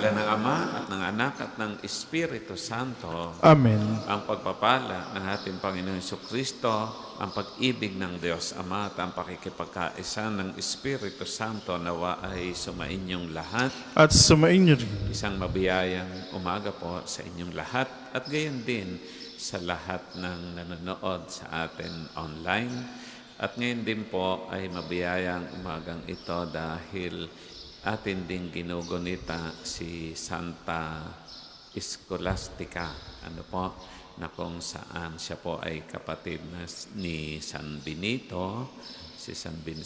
ngalan ng Ama at ng Anak at ng Espiritu Santo. Amen. Ang pagpapala ng ating Panginoon Jesucristo, ang pag-ibig ng Diyos Ama at ang pakikipagkaisa ng Espiritu Santo nawa ay sumainyong lahat. At sumainyo rin. Isang mabiyayang umaga po sa inyong lahat at gayon din sa lahat ng nanonood sa atin online. At ngayon din po ay mabiyayang umagang ito dahil atin ding ginugunita si Santa Scholastica, na kung saan siya po ay kapatid ni San Benito.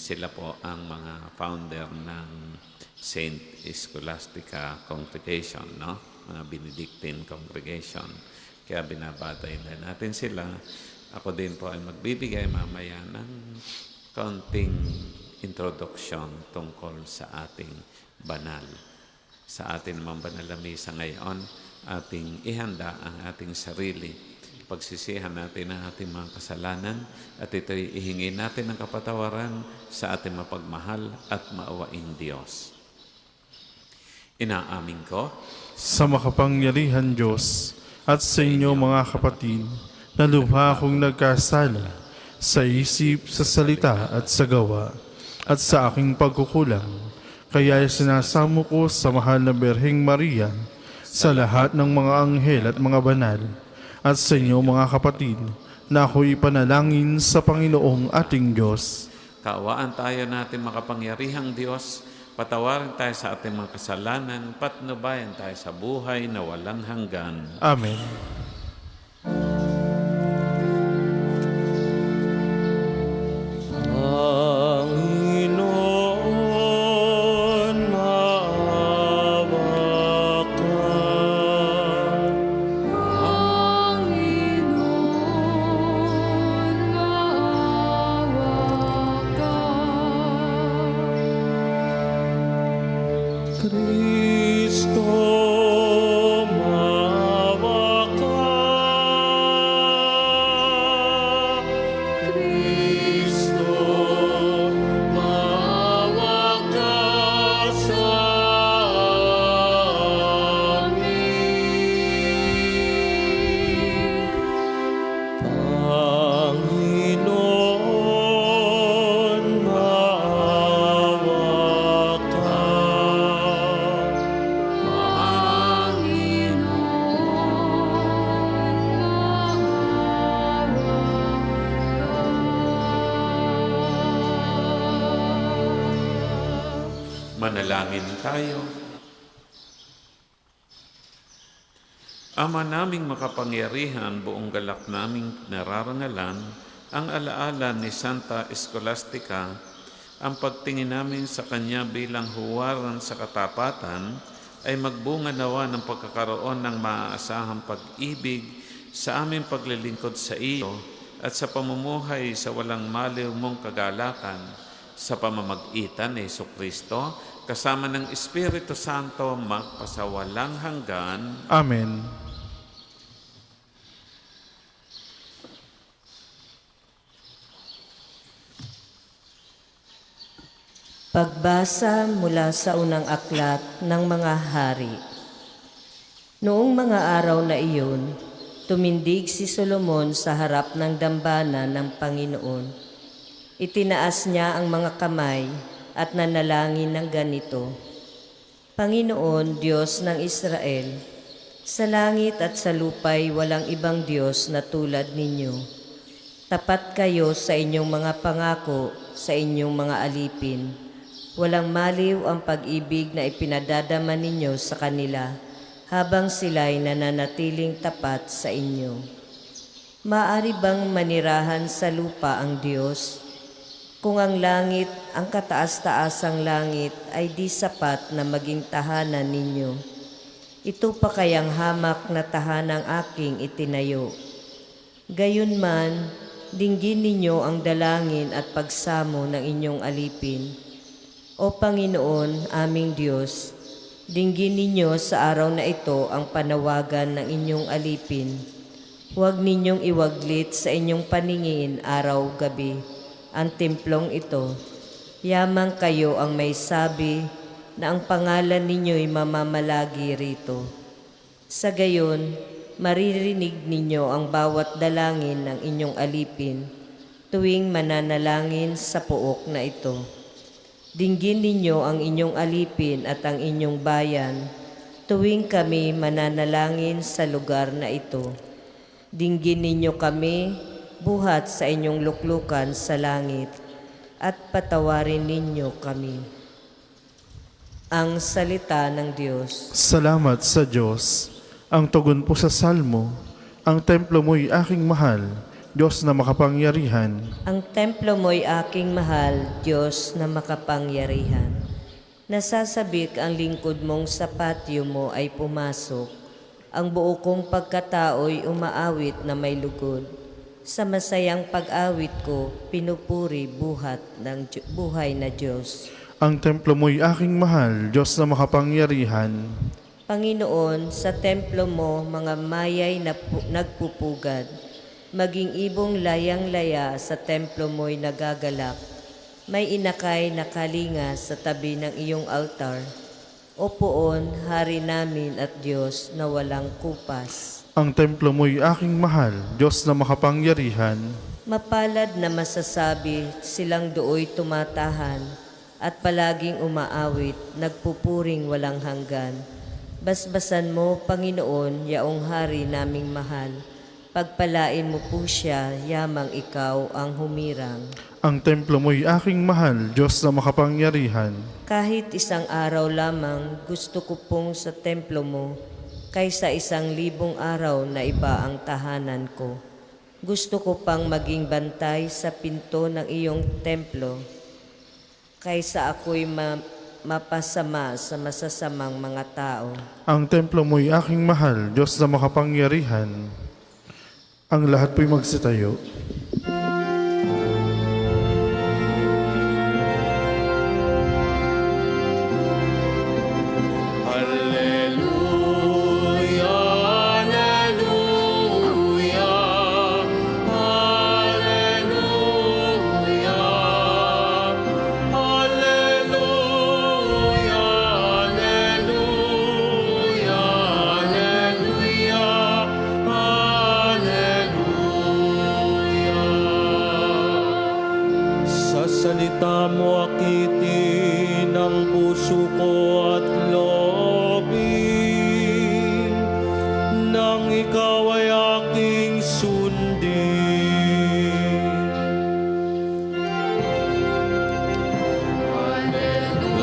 Sila po ang mga founder ng Saint Scholastica Congregation, mga Benedictine Congregation. Kaya binabatay na natin sila. Ako din po ay magbibigay mamaya ng kaunting introduction tungkol sa ating banal. Sa ating mga banal na misa ngayon, ating ihanda ang ating sarili. Pagsisihan natin ang ating mga kasalanan at ito'y ihingi natin ng kapatawaran sa ating mapagmahal at maawaing Diyos. Inaamin ko Sa makapangyarihan Diyos at sa inyo mga kapatid, na lubha akong nagkasala sa isip, sa salita at sa gawa, at sa aking pagkukulang. Kaya sinasamo ko sa mahal na Birheng Maria, sa lahat ng mga anghel at mga banal, at sa inyo mga kapatid, na ako'y panalangin sa Panginoong ating Diyos. kaawaan tayo natin makapangyarihang Diyos, patawarin tayo sa ating mga kasalanan, patnubayan tayo sa buhay na walang hanggan. Amen. Panginoon, maawa ka. Panginoon, maawa ka. Kristo, maawa ka. Kristo, maawa ka sa amin. Panginoon, maawa ka. Manalangin tayo. Ama naming makapangyarihan, buong galak naming nararangalan ang alaala ni Santa Scholastica, ang pagtingin namin sa kanya bilang huwaran sa katapatan ay magbunga nawa ng pagkakaroon ng maaasahang pag-ibig sa aming paglilingkod sa iyo at sa pamumuhay sa walang maliw mong kagalakan sa pamamagitan ni Jesucristo kasama ng Espiritu Santo magpasawalang hanggan. Amen. Pagbasa mula sa unang aklat ng mga hari. Noong mga araw na iyon, tumindig si Solomon sa harap ng dambana ng Panginoon. Itinaas niya ang mga kamay at nanalangin ng ganito: Panginoon, Diyos ng Israel, sa langit at sa lupa'y walang ibang Diyos na tulad ninyo. Tapat kayo sa inyong mga pangako, sa inyong mga alipin. Walang maliw ang pag-ibig na ipinadadama ninyo sa kanila habang sila'y nananatiling tapat sa inyo. Maaari bang manirahan sa lupa ang Diyos? Kung ang langit, ang kataas-taasang langit ay di sapat na maging tahanan ninyo, ito pa kayang hamak na tahanang aking itinayo. Gayunman, dinggin ninyo ang dalangin at pagsamo ng inyong alipin. O Panginoon, aming Diyos, dinggin ninyo sa araw na ito ang panawagan ng inyong alipin. Huwag ninyong iwaglit sa inyong paningin araw-gabi ang templong ito. Yamang kayo ang may sabi na ang pangalan ninyo'y mamamalagi rito. Sa gayon, maririnig ninyo ang bawat dalangin ng inyong alipin tuwing mananalangin sa pook na ito. Dinggin ninyo ang inyong alipin at ang inyong bayan tuwing kami mananalangin sa lugar na ito. Dinggin ninyo kami buhat sa inyong luklukan sa langit at patawarin ninyo kami. Ang salita ng Diyos. Salamat sa Diyos. Ang tugon po sa salmo, ang templo mo'y aking mahal, Diyos na makapangyarihan. Ang templo mo'y aking mahal, Diyos na makapangyarihan. Nasasabik ang lingkod mong sa patio mo ay pumasok. Ang buo kong pagkatao'y umaawit na may lugod. Sa masayang pag-awit ko, pinupuri buhay na Diyos. Ang templo mo'y aking mahal, Diyos na makapangyarihan. Panginoon, sa templo mo mga mayay na nagpupugad. Maging ibong layang-laya sa templo mo'y nagagalak. May inakay na kalinga sa tabi ng iyong altar. O poon, Hari namin at Diyos na walang kupas. Ang templo mo'y aking mahal, Diyos na makapangyarihan. Mapalad na masasabi silang dooy tumatahan at palaging umaawit, nagpupuring walang hanggan. Basbasan mo, Panginoon, yaong Hari naming mahal. Pagpalain mo po siya, yamang ikaw ang humirang. Ang templo mo'y aking mahal, Diyos na makapangyarihan. Kahit isang araw lamang, gusto ko pong sa templo mo, kaysa 1,000 araw na iba ang tahanan ko. Gusto ko pang maging bantay sa pinto ng iyong templo, kaysa ako'y mapasama sa masasamang mga tao. Ang templo mo'y aking mahal, Diyos na makapangyarihan. Ang lahat po'y magsitayo. Hallelujah, hallelujah, hallelujah, hallelujah, hallelujah. Sa salita mo akitin ang puso ko at loobin, nang ikaw ay aking sundin. Hallelujah,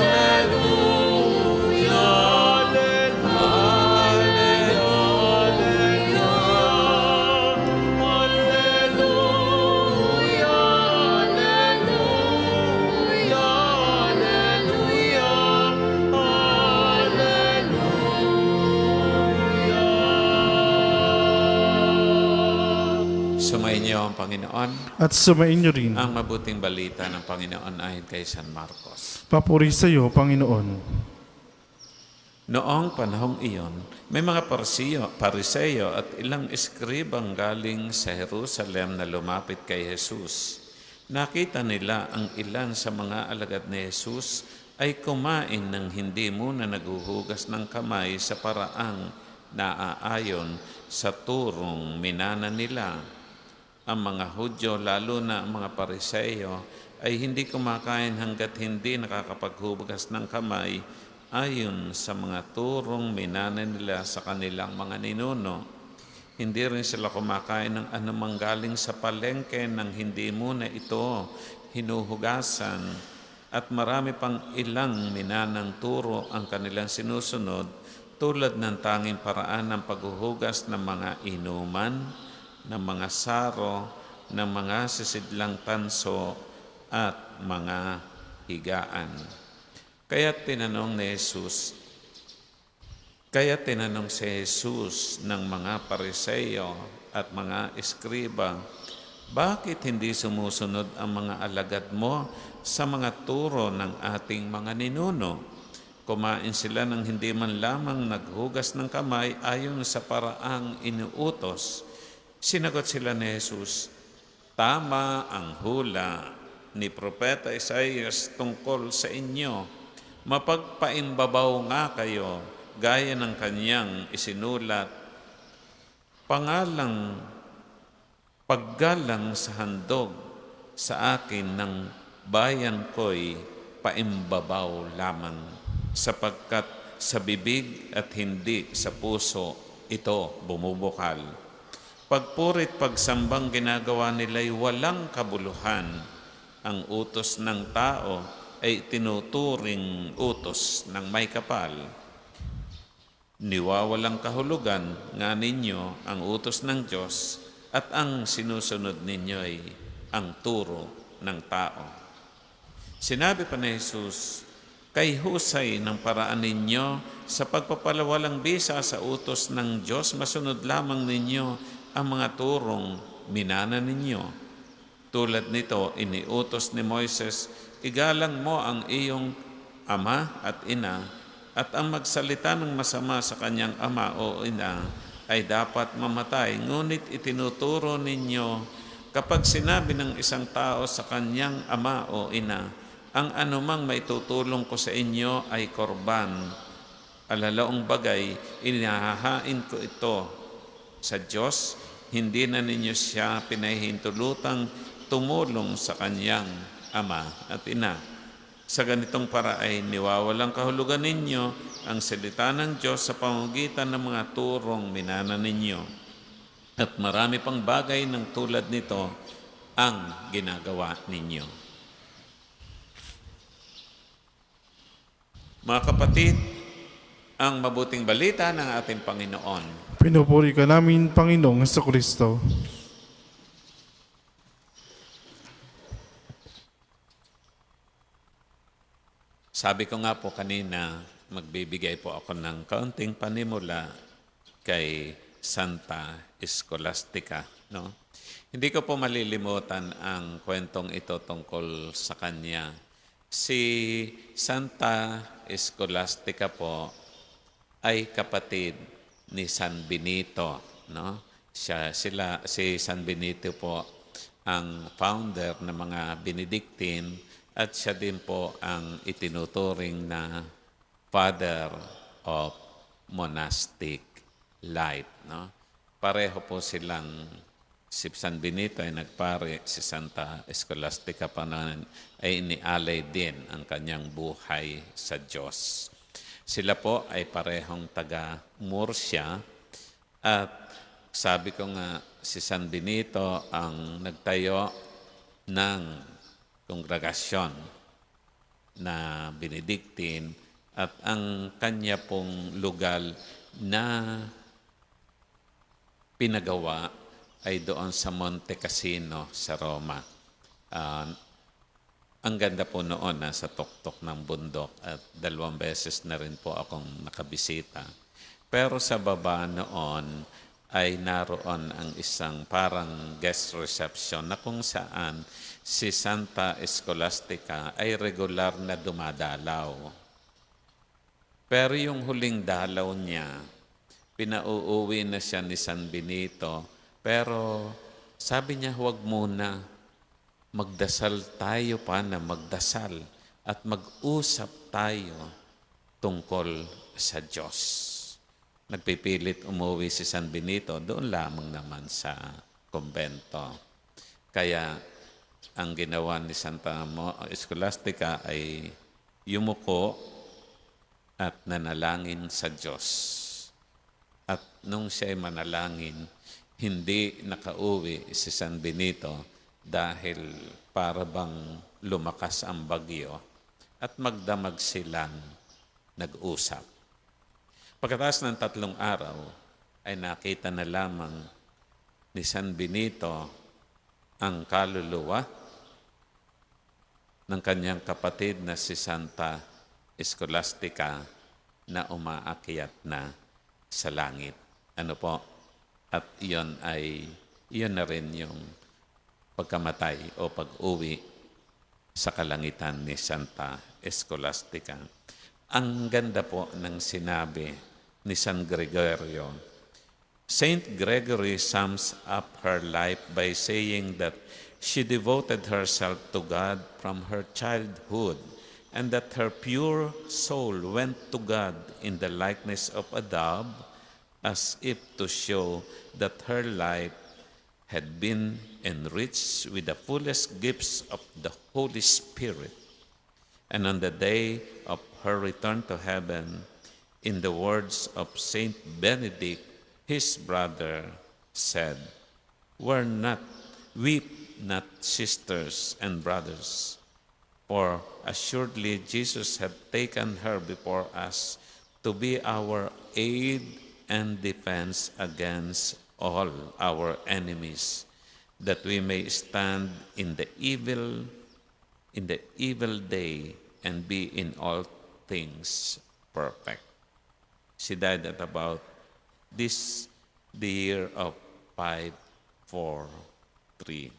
hallelujah, Sumainyo ang Panginoon. At sumainyo rin. Ang mabuting balita ng Panginoon ayon kay San Marcos. Papuri sa iyo, Panginoon. Noong panahong iyon, may mga pariseyo at ilang eskribang galing sa Jerusalem na lumapit kay Jesus. Nakita nila ang ilan sa mga alagad ni Jesus ay kumain ng hindi muna naghuhugas ng kamay sa paraang naaayon sa turong minana nila. Ang mga Hudyo, lalo na ang mga Pariseyo, ay hindi kumakain hanggat hindi nakakapaghugas ng kamay ayon sa mga turong minana nila sa kanilang mga ninuno. Hindi rin sila kumakain ng anumang galing sa palengke nang hindi muna ito hinuhugasan, at marami pang ilang minanang turo ang kanilang sinusunod, tulad ng tanging paraan ng paghuhugas ng mga inuman, ng mga saro, ng mga sisidlang tanso at mga higaan. Kaya tinanong si Jesus ng mga Pariseyo at mga eskriba, bakit hindi sumusunod ang mga alagad mo sa mga turo ng ating mga ninuno? Kumain sila ng hindi man lamang naghugas ng kamay ayon sa paraang inuutos. Sinagot sila ni Jesus, tama ang hula ni Propeta Isaias tungkol sa inyo. Mapagpaimbabaw nga kayo, gaya ng kanyang isinulat, pangalang paggalang sa handog sa akin ng bayan ko'y paimbabaw lamang, sapagkat sa bibig at hindi sa puso ito bumubukal. Pagpurit pagsambang ginagawa nila'y walang kabuluhan. Ang utos ng tao ay tinuturing utos ng may kapal. Niwawalang kahulugan nga ninyo ang utos ng Diyos at ang sinusunod ninyo ay ang turo ng tao. Sinabi pa ni Jesus, kay husay ng paraan ninyo sa pagpapalawalang bisa sa utos ng Diyos, masunod lamang ninyo ang mga turong minana ninyo. Tulad nito, iniutos ni Moises, igalang mo ang iyong ama at ina, at ang magsalita ng masama sa kanyang ama o ina ay dapat mamatay. Ngunit itinuturo ninyo, kapag sinabi ng isang tao sa kanyang ama o ina, ang anumang maitutulong ko sa inyo ay korban. Alalaong bagay, inahahain ko ito sa Diyos, hindi na ninyo siya pinahihintulutang tumulong sa kanyang ama at ina. Sa ganitong paraay, niwawalang kahulugan ninyo ang salita ng Diyos sa pamamagitan ng mga turong minana ninyo. At marami pang bagay ng tulad nito ang ginagawa ninyo. Mga kapatid, ang mabuting balita ng ating Panginoon. Pinupuri ka namin, Panginoong Jesucristo. Sabi ko nga po kanina, magbibigay po ako ng kaunting panimula kay Santa Scholastica. No? Hindi ko po malilimutan ang kwentong ito tungkol sa kanya. Si Santa Scholastica po ay kapatid ni San Benito. No? Si San Benito po ang founder ng mga Benedictine at siya din po ang itinuturing na Father of Monastic Life. No? Pareho po silang, si San Benito ay nagpare, si Santa Scholastica pa naman ay inialay din ang kanyang buhay sa Diyos. Sila po ay parehong taga Murcia at sabi ko nga si San Benito ang nagtayo ng kongregasyon na Benedictine at ang kanya pong lugar na pinagawa ay doon sa Monte Cassino sa Roma. Ang ganda po noon, sa tuktok ng bundok at 2 beses na rin po akong nakabisita. Pero sa baba noon ay naroon ang isang parang guest reception na kung saan si Santa Scholastica ay regular na dumadalaw. Pero yung huling dalaw niya, pinauuwi na siya ni San Benito. Pero sabi niya, huwag muna, magdasal tayo pa na magdasal at mag-usap tayo tungkol sa Diyos. Nagpipilit umuwi si San Benito, doon lamang naman sa kumbento. Kaya ang ginawa ni Santa Scholastica ay yumuko at nanalangin sa Diyos. At nung siya ay manalangin, hindi nakauwi si San Benito dahil para bang lumakas ang bagyo at magdamag silang nag-usap. Pagkatapos ng 3 araw, ay nakita na lamang ni San Benito ang kaluluwa ng kanyang kapatid na si Santa Scholastica na umaakyat na sa langit. Ano po? At iyon na rin yung pagkamatay o pag-uwi sa kalangitan ni Santa Scholastica. Ang ganda po ng sinabi ni San Gregorio. Saint Gregory sums up her life by saying that she devoted herself to God from her childhood, and that her pure soul went to God in the likeness of a dove, as if to show that her life had been enriched with the fullest gifts of the Holy Spirit. And on the day of her return to heaven, in the words of Saint Benedict, his brother, said, Weep not, sisters and brothers, for assuredly Jesus had taken her before us to be our aid and defense against all our enemies, that we may stand in the evil day and be in all things perfect. She died at about the year of 543.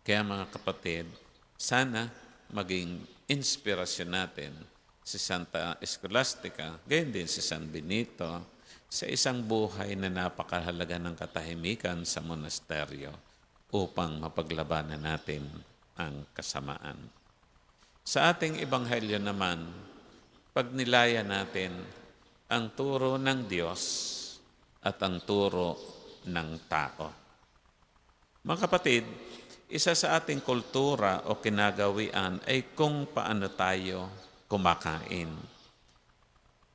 Kaya mga kapatid, sana maging inspirasyon natin si Santa Escolastica, gayon din si San Benito, sa isang buhay na napakahalaga ng katahimikan sa monasteryo upang mapaglabanan natin ang kasamaan. Sa ating ebanghelyo naman, pagnilaya natin ang turo ng Diyos at ang turo ng tao. Mga kapatid, isa sa ating kultura o kinagawian ay kung paano tayo kumakain.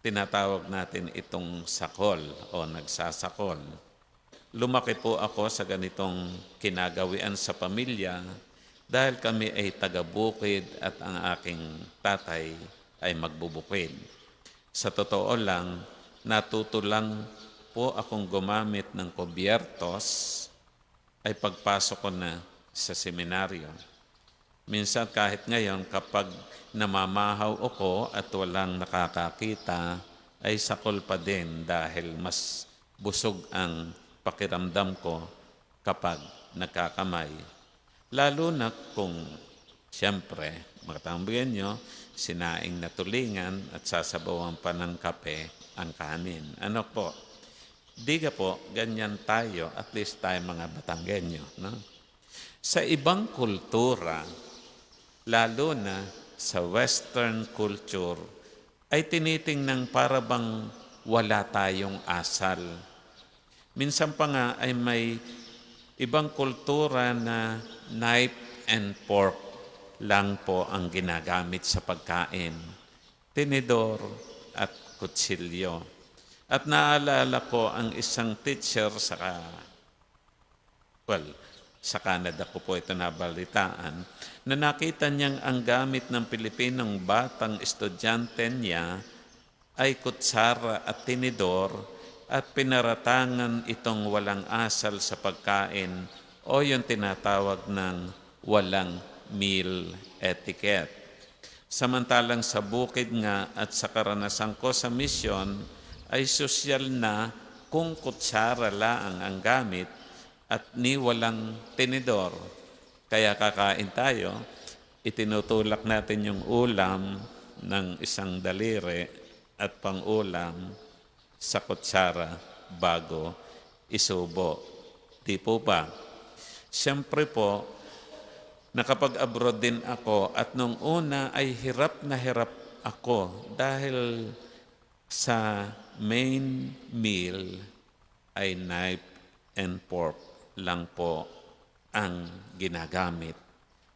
Tinatawag natin itong sakol o nagsasakol. Lumaki po ako sa ganitong kinagawian sa pamilya dahil kami ay taga-bukid at ang aking tatay ay magbubukid. Sa totoo lang, natuto lang po akong gumamit ng kubyertos ay pagpasok ko na sa seminaryo. Minsan kahit ngayon kapag namamahaw ako at walang nakakakita, ay sakol pa din dahil mas busog ang pakiramdam ko kapag nagkakamay. Lalo na kung, siyempre, makatambayan nyo, sinaing na tulingan at sasabawan pa ng kape ang kanin. Ano po? Di ka po, ganyan tayo, at least tayo mga Batanggenyo. No? Sa ibang kultura, lalo na sa Western culture, ay tinitingnang para bang wala tayong asal. Minsan pa nga ay may ibang kultura na knife and fork lang po ang ginagamit sa pagkain. Tinidor at kutsilyo. At naalala ko ang isang teacher sa Canada ko po ito nabalitaan, na nakita niyang ang gamit ng Pilipinong batang estudyante niya ay kutsara at tinidor at pinaratangan itong walang asal sa pagkain o yung tinatawag ng walang meal etiquette. Samantalang sa bukid nga at sa karanasan ko sa misyon ay sosyal na kung kutsara laang ang gamit at ni walang tinidor. Kaya kakain tayo, itinutulak natin yung ulam ng isang daliri at pang-ulam sa kutsara bago isubo. Di po ba? Siyempre po, nakapag-abroad din ako at nung una ay hirap na hirap ako dahil sa main meal ay knife and fork lang po ang ginagamit.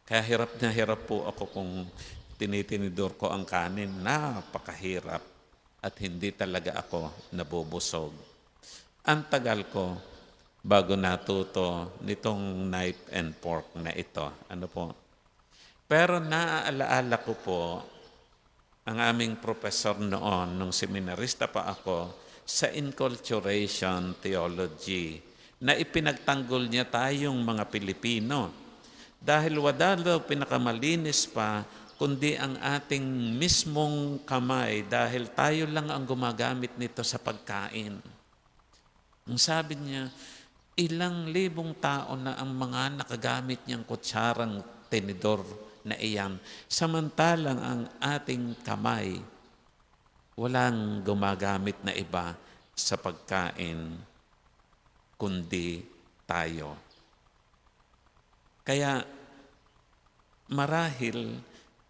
Kaya hirap na hirap po ako kung tinitinidor ko ang kanin. Napakahirap at hindi talaga ako nabubusog. Ang tagal ko bago natuto nitong knife and fork na ito. Ano po? Pero naaalaala ko po ang aming professor noon, nung seminarista pa ako, sa Enculturation Theology, na ipinagtanggol niya tayong mga Pilipino. Dahil wala daw pinakamalinis pa, kundi ang ating mismong kamay, dahil tayo lang ang gumagamit nito sa pagkain. Ang sabi niya, ilang libong tao na ang mga nakagamit niyang kutsarang tinidor na iyan. Samantalang ang ating kamay, walang gumagamit na iba sa pagkain, kundi tayo. Kaya marahil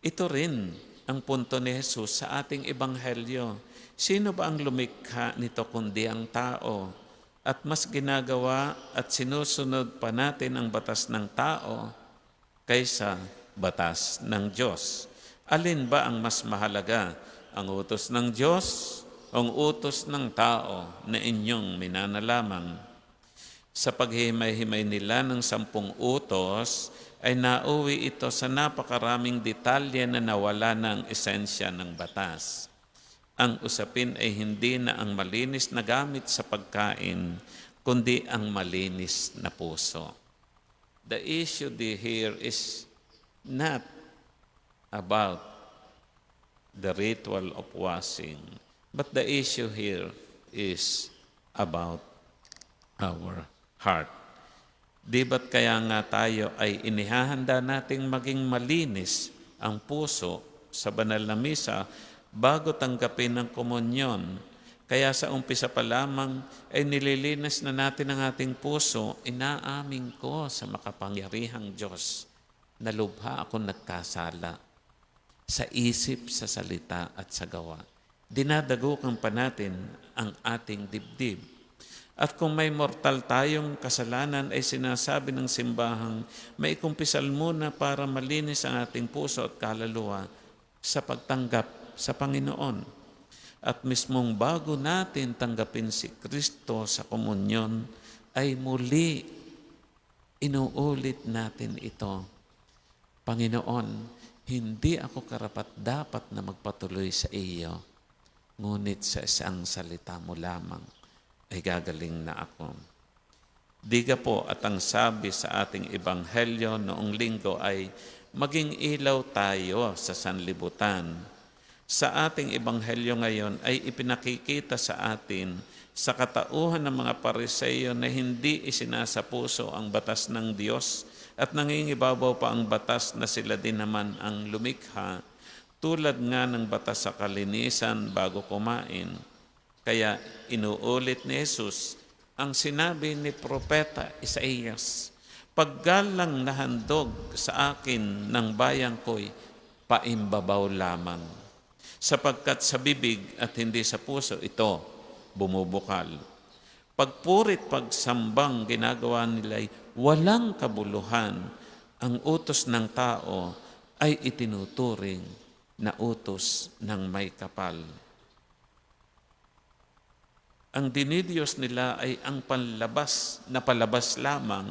ito rin ang punto ni Jesus sa ating ebanghelyo. Sino ba ang lumikha nito kundi ang tao? At mas ginagawa at sinusunod pa natin ang batas ng tao kaysa batas ng Diyos. Alin ba ang mas mahalaga? Ang utos ng Diyos o ang utos ng tao na inyong minanalamang? Sa paghimay-himay nila ng 10 utos, ay nauwi ito sa napakaraming detalye na nawala ng esensya ng batas. Ang usapin ay hindi na ang malinis na gamit sa pagkain, kundi ang malinis na puso. The issue here is not about the ritual of washing, but the issue here is about our heart. Di ba't kaya nga tayo ay inihahanda nating maging malinis ang puso sa banal na misa bago tanggapin ang komunyon? Kaya sa umpisa pa lamang ay nililinis na natin ang ating puso. Inaamin ko sa makapangyarihang Diyos na lubha ako nagkasala sa isip, sa salita at sa gawa. Dinadagukan pa natin ang ating dibdib. At kung may mortal tayong kasalanan, ay sinasabi ng simbahang may kumpisal muna para malinis ang ating puso at kaluluwa sa pagtanggap sa Panginoon. At mismong bago natin tanggapin si Kristo sa komunyon, ay muli inuulit natin ito. Panginoon, hindi ako karapat-dapat na magpatuloy sa iyo, ngunit sa isang salita mo lamang ay gagaling na ako. Diga po at ang sabi sa ating ebanghelyo noong linggo ay maging ilaw tayo sa sanlibutan. Sa ating ebanghelyo ngayon ay ipinakikita sa atin sa katauhan ng mga Pariseo na hindi isinasapuso ang batas ng Diyos at nangingibabaw pa ang batas na sila din naman ang lumikha, tulad nga ng batas sa kalinisan bago kumain. Kaya inuulit ni Jesus ang sinabi ni Propeta Isaías, "Paggalang na handog sa akin ng bayang ko'y paimbabaw lamang, sapagkat sa bibig at hindi sa puso ito bumubukal. Pagpurit pagsambang ginagawa nila'y walang kabuluhan, ang utos ng tao ay itinuturing na utos ng may kapal." Ang dinidiyos nila ay ang panlabas na palabas lamang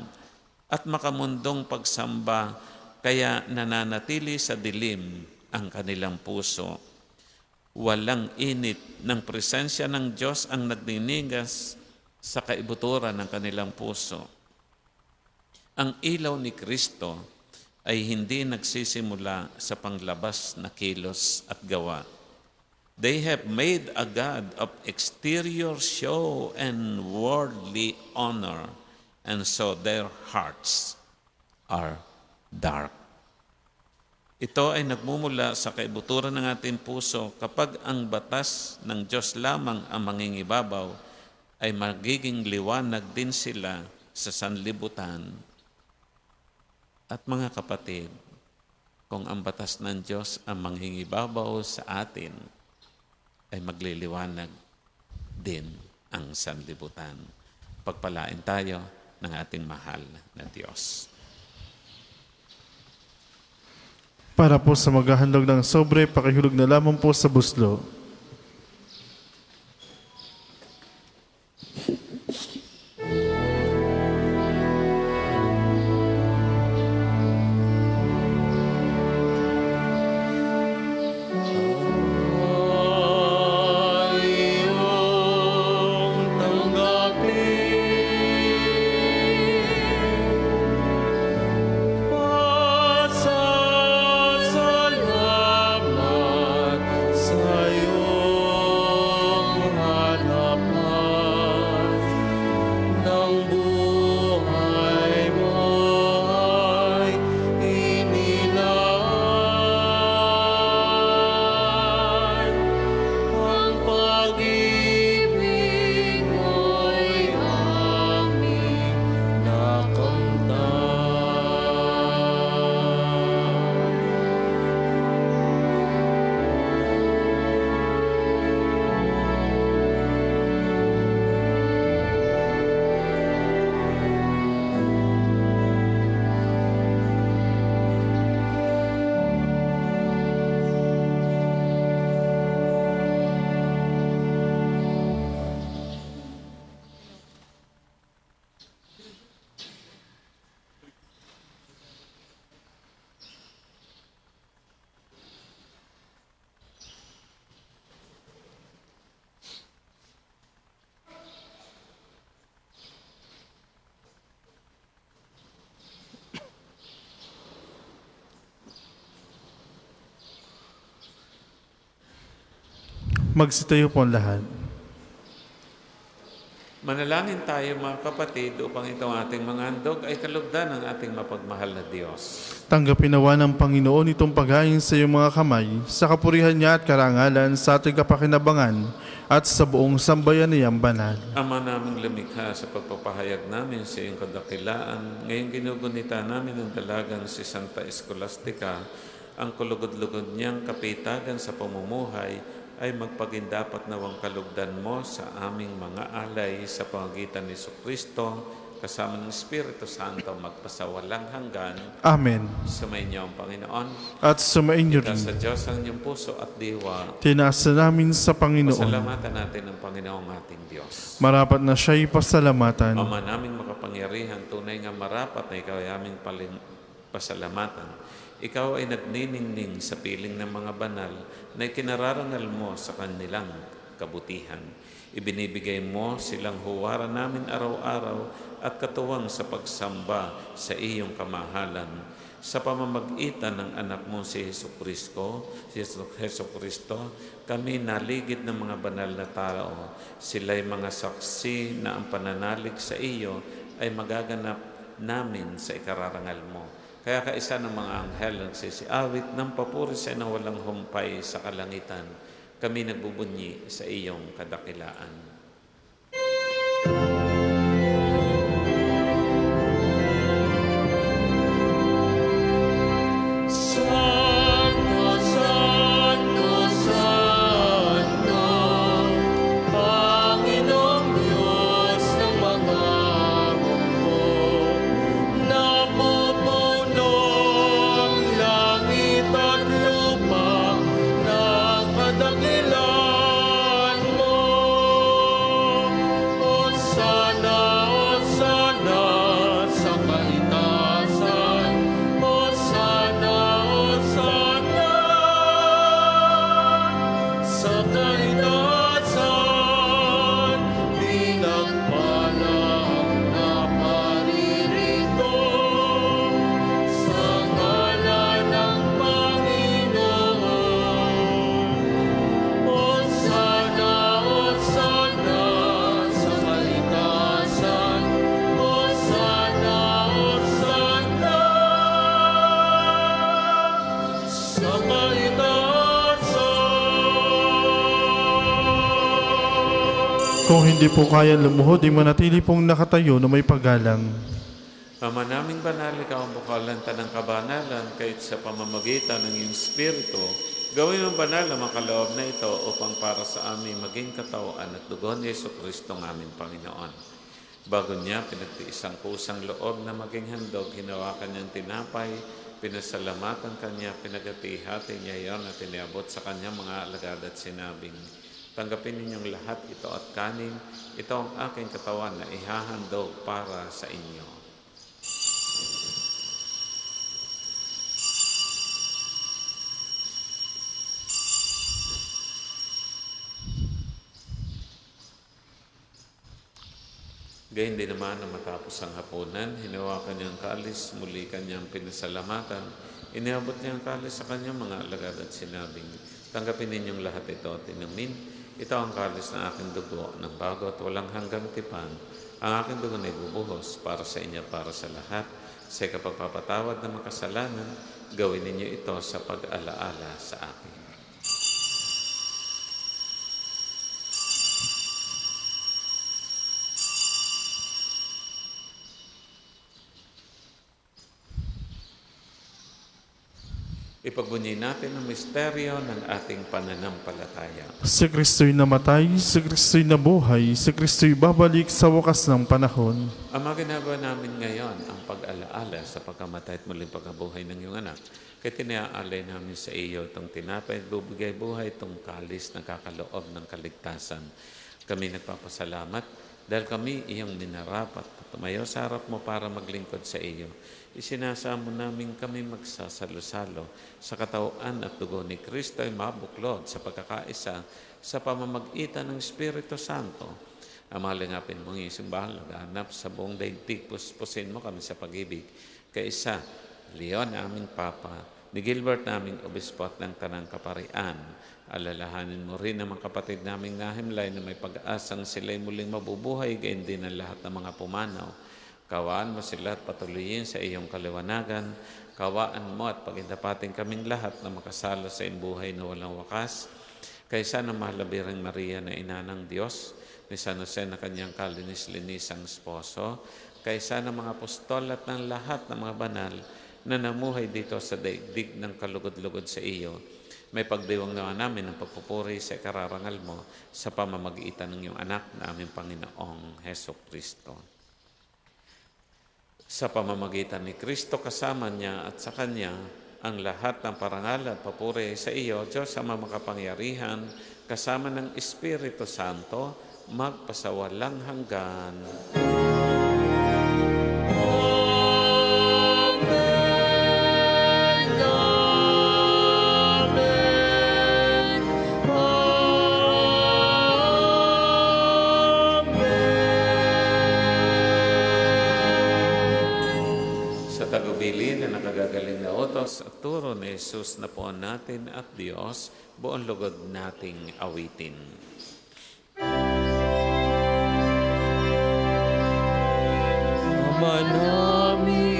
at makamundong pagsamba, kaya nananatili sa dilim ang kanilang puso. Walang init ng presensya ng Diyos ang nagninigas sa kaibuturan ng kanilang puso. Ang ilaw ni Kristo ay hindi nagsisimula sa panglabas na kilos at gawa. They have made a God of exterior show and worldly honor, and so their hearts are dark. Ito ay nagmumula sa kaibuturan ng ating puso. Kapag ang batas ng Diyos lamang ang mangingibabaw, ay magiging liwanag din sila sa sanlibutan. At mga kapatid, kung ang batas ng Diyos ang mangingibabaw sa atin, ay magliliwanag din ang sanlibutan. Pagpalain tayo ng ating mahal na Diyos. Para po sa maghahandog ng sobre, pakihulog na lamang po sa buslo. Pasasalamat sa'yo. Magsitayo po ang lahat. Manalangin tayo mga kapatid upang itong ating mga handog ay kalugdan ng ating mapagmahal na Diyos. Tanggapin nawa ng Panginoon itong paghain sa iyong mga kamay, sa kapurihan niya at karangalan sa ating kapakinabangan at sa buong sambayan niyang banal. Ama naming lumikha, sa pagpapahayag namin sa iyong kadakilaan, ngayong ginugunita namin ang dalagang si Santa Escolastica, ang kulugod-lugod niyang kapitagan sa pamumuhay, ay magpagindapat nawang kalugdan mo sa aming mga alay sa pamagitan ni Jesucristo, kasama ng Espiritu Santo, magpasawalang hanggan. Amen. Sumainyo ang Panginoon. At sumainyo rin. Sa Diyos ang inyong puso at diwa. Tinaasa namin sa Panginoon. Pasalamatan natin ang Panginoong ating Diyos. Marapat na siya'y pasalamatan. Ama naming makapangyarihan, tunay nga marapat na ikaw ay aming pasalamatan. Ikaw ay nagniningning sa piling ng mga banal na ikinararangal mo sa kanilang kabutihan. Ibinibigay mo silang huwaran namin araw-araw at katuwang sa pagsamba sa iyong kamahalan. Sa pamamagitan ng anak mo si Jesucristo, kami naligid ng mga banal na tao. Sila'y mga saksi na ang pananalig sa iyo ay magaganap namin sa ikararangal mo. Kaya kaisa ng mga anghel nagsisiawit ng papuri sa na walang humpay sa kalangitan. Kami nagbubunyi sa iyong kadakilaan. Santo, Santo, Santo, Panginoong Diyos ng mga mundo, napupuno ang langit at lupa ng kadakilaan mo. Hosana, Hosana sa kaitasan, Hosana, Hosana sa kaitasan, pinagpala ang naparirito sa ngalan ng Panginoon. Hosana, Hosana sa kaitasan, Hosana, Hosana sa kaitasan. Kung hindi po kaya lumuhod, ay manatili pong nakatayo na may paggalang. Ama naming banal, ikaw ang bukalan tanang kabanalan, kahit sa pamamagitan ng iyong Espiritu, gawin ang banal ang makaloob na ito upang para sa amin maging katawan at dugo ni Jesucristo ng aming Panginoon. Bago niya pinagtiis ang kusang loob na maging handog, hinawakan niyang tinapay, pinasalamatan kanya, pinagati-hati niya yon at iniabot sa kanyang mga alagad at sinabing, tanggapin ninyong lahat ito at kanin, ito ang aking katawan na ihahandog para sa inyo. Gayun din naman na matapos ang hapunan, hinawakan niya ang kalis, muli kanyang pinasalamatan, iniabot niya ang kalis sa kanyang mga alagad at sinabing, tanggapin ninyong lahat ito at inumin. Ito ang kalis ng aking dugo ng bago at walang hanggang tipan. Ang aking dugo na ibubuhos para sa inyo, para sa lahat. Sa kapagpapatawad ng makasalanan, gawin ninyo ito sa pag-alaala sa akin. Ipagbunyi natin ang misteryo ng ating pananampalataya. Si Kristo'y namatay, si Kristo'y nabuhay, si Kristo'y babalik sa wakas ng panahon. Ang mga ginagawa namin ngayon, ang pag-alaala sa pagkamatay at muling pagkabuhay ng iyong anak. Kaya tinaalay namin sa iyo itong tinapay at bubigay buhay, itong kalis na kakaloob ng kaligtasan. Kami nagpapasalamat dahil kami iyong minarapat at tumayo sa harap mo para maglingkod sa iyo. Isinasamo namin kami magsasalo-salo sa katawan at dugo ni Kristo ay mabuklod sa pagkakaisa sa pamamagitan ng Espiritu Santo. Amalingapin mong isimbahan, laganap sa buong daigdig, puspusin mo kami sa pag-ibig. Kaisa, Leon, aming Papa, ni Gilbert naming obispo at ng Tanang Kaparian. Alalahanin mo rin ang mga kapatid naming nahimlay na may pag-asang sila'y muling mabubuhay, gayon din ang lahat ng mga pumanaw. Kawaan mo sila at patuloyin sa iyong kaliwanagan. Kawaan mo at pagindapating kaming lahat na makasalo sa iyong buhay na walang wakas. Kaysa ng mahalabiring Maria na ina ng Diyos, ni San Jose na kanyang kalinis-linisang esposo, kaysa ng mga apostol at ng lahat ng mga banal na namuhay dito sa daigdig ng kalugod-lugod sa iyo, may pagdiwang naman namin ng pagpupuri sa kararangal mo sa pamamagitan ng iyong anak na aming Panginoong Heso Kristo. Sa pamamagitan ni Kristo kasama niya at sa Kanya, ang lahat ng parangal at papuri sa iyo, Diyos Ama makapangyarihan, kasama ng Espiritu Santo, magpasawalang hanggan. Tagubili na nakagagaling na utos at turo ni Jesus na po natin at Diyos, buong lugod nating awitin. Ama namin,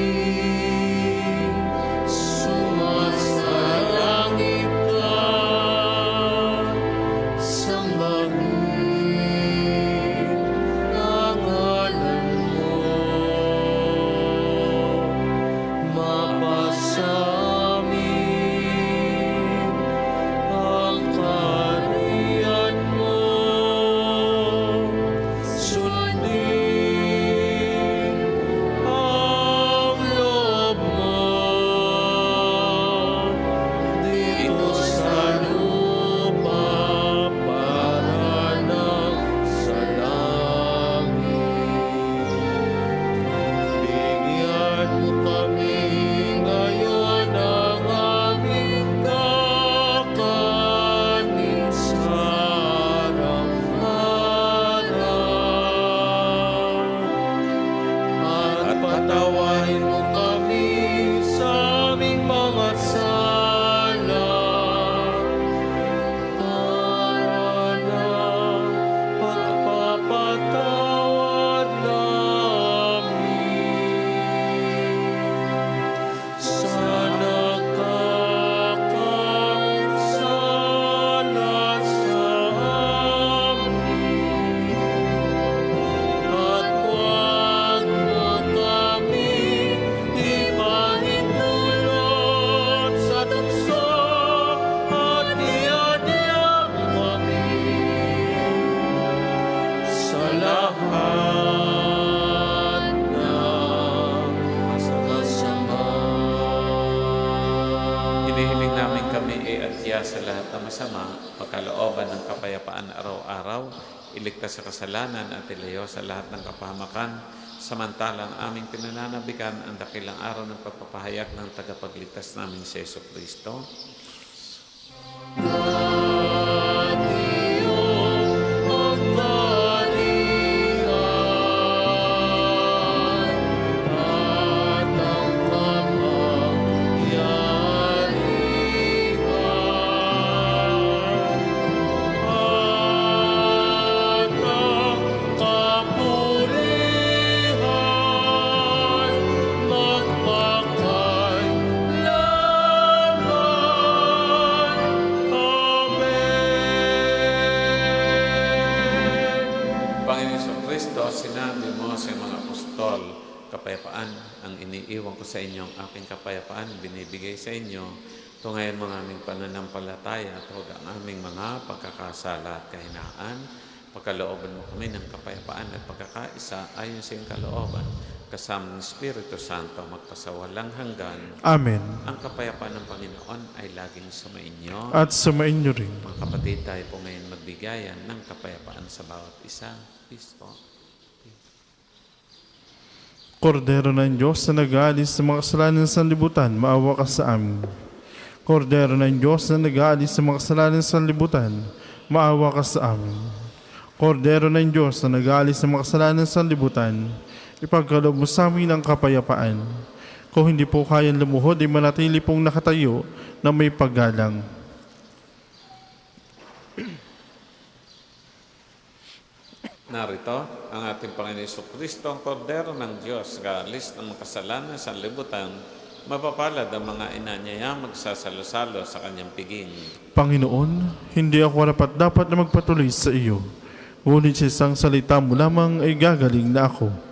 sumasalangit ka, sambahin ang ngalan mo. Mapasamin ang kaharian mo, sundin ang loob mo dito sa lupa para ng sa langit. Bigyan mo kami ngayon ng aming kakanin sa araw-araw. At patawarin mo kami sa aming mga sala para ng pagpapatawad namin sa nakakasala sa amin. At huwag mo kami ipahintulot sa tukso at iadiyang kami sa lahat ng masama. Hinihiling namin kami iadya sa lahat ng masama, pagkalooban ng kapayapaan araw-araw, iligtas sa kasalanan at ilayo sa lahat ng kapahamakan, samantalang aming pinananabikan ang dakilang araw ng pagpapahayag ng tagapagligtas namin si Yesu Kristo. Sinabi mo sa mga apostol, kapayapaan ang iniiwan ko sa inyo, ang aking kapayapaan binibigay sa inyo. Tungayan mo ang aming pananampalataya at huwag ang aming mga pagkakasala at kahinaan. Pagkalooban mo kami ng kapayapaan at pagkakaisa ayon sa iyong kalooban, kasama ng Espiritu Santo magpasawalang hanggan. Amen. Ang kapayapaan ng Panginoon ay laging sumainyo. At sumainyo rin. Mga kapatid, tayo po ngayon magbigayan ng kapayapaan sa bawat isa. Peace po. Kordero ng Diyos na nag-aalis sa mga kasalanan sa libutan, maawa ka sa amin. Kordero ng Diyos na nag-aalis sa mga kasalanan sa libutan, maawa ka sa amin. Kordero ng Diyos na nag-aalis sa mga kasalanan sa libutan, ipagkaloob mo sa amin ang kapayapaan. Kung hindi po kayang lumuhod, ay manatili pong nakatayo na may paggalang. Narito ang ating Panginoon Jesucristo, ang kordero ng Diyos, galis ng kasalanan sa libutan. Mapapalad ang mga inanyaya magsasalo-salo sa kanyang piging. Panginoon, hindi ako dapat na magpatuloy sa iyo. Ngunit sa isang salita mo lamang ay gagaling na ako.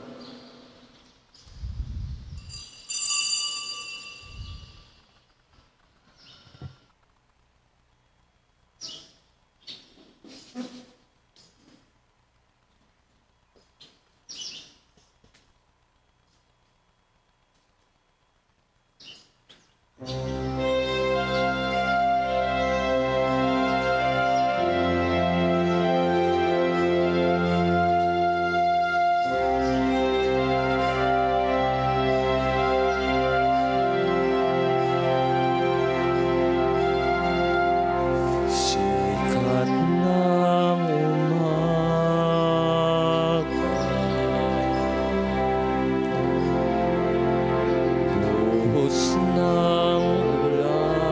Sikat ng umaga, buhos ng ulan,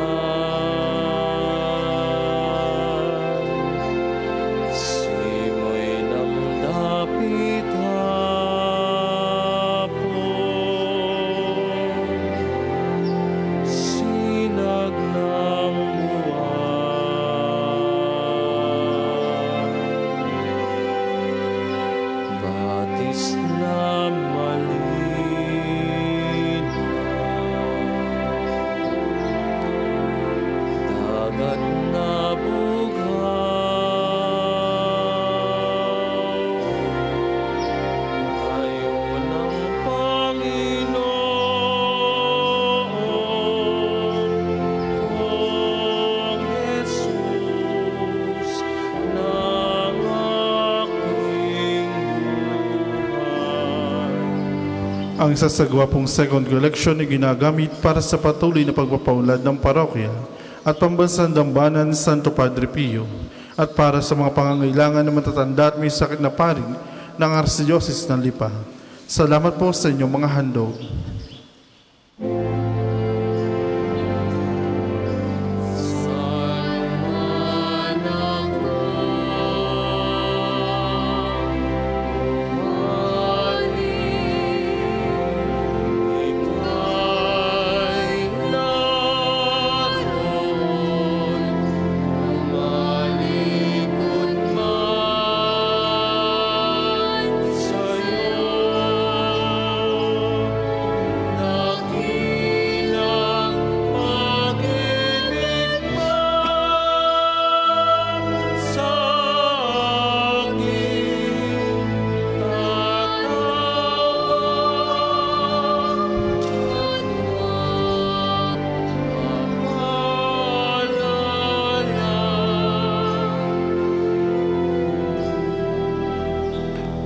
simoy ng dapit hapon, sinag ng buwan, batis na malinaw, dagat na bugaw, ayaw ng Panginoon kong Jesus ng aking buhay. Ang sasagwa pong second collection ay ginagamit para sa patuloy na pagpapaunlad ng parokya at pambansang dambana ng Santo Padre Pio at para sa mga pangangailangan ng matatanda at may sakit na paring ng Archdiocese ng Lipa. Salamat po sa inyong mga handog.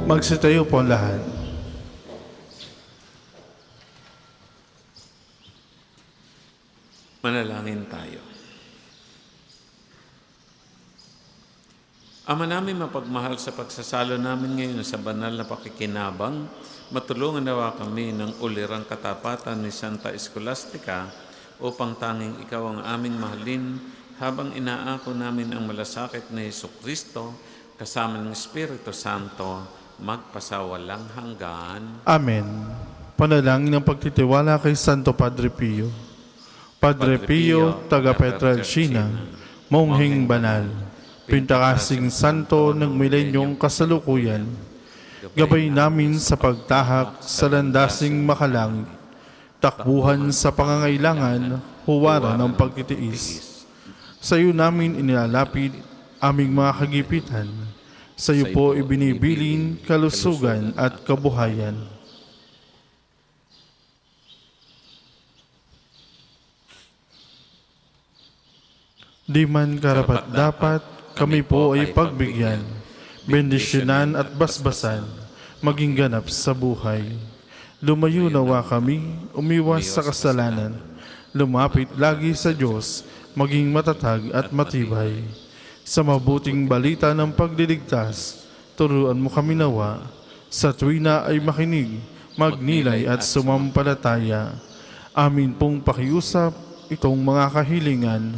Magsitayo po ang lahat. Manalangin tayo. Ama namin mapagmahal, sa pagsasalo namin ngayon sa banal na pakikinabang, matulungan nawa kami ng ulirang katapatan ni Santa Scholastica upang tanging ikaw ang aming mahalin habang inaako namin ang malasakit ni Jesucristo kasama ng Espiritu Santo magpasawalang hanggan. Amen. Panalangin ng pagtitiwala kay Santo Padre Pio. Padre Pio, taga Petralcina, mongheng banal, pintakasing santo ng milenyong kasalukuyan, gabay namin sa pagtahak sa landasing makalangit, takbuhan sa pangangailangan, huwara ng pagtitiis. Sa iyo namin inilalapit aming mga kagipitan, sa iyo po ibinibilin kalusugan at kabuhayan. Di man karapat-dapat, kami po ay pagbigyan, bendisyonan at basbasan, maging ganap sa buhay. Lumayo nawa kami, umiwas sa kasalanan, lumapit lagi sa Diyos, maging matatag at matibay. Sa mabuting balita ng pagliligtas, turuan mo kami nawa, sa tuwina ay makinig, magnilay at sumampalataya. Amin pong pakiusap itong mga kahilingan.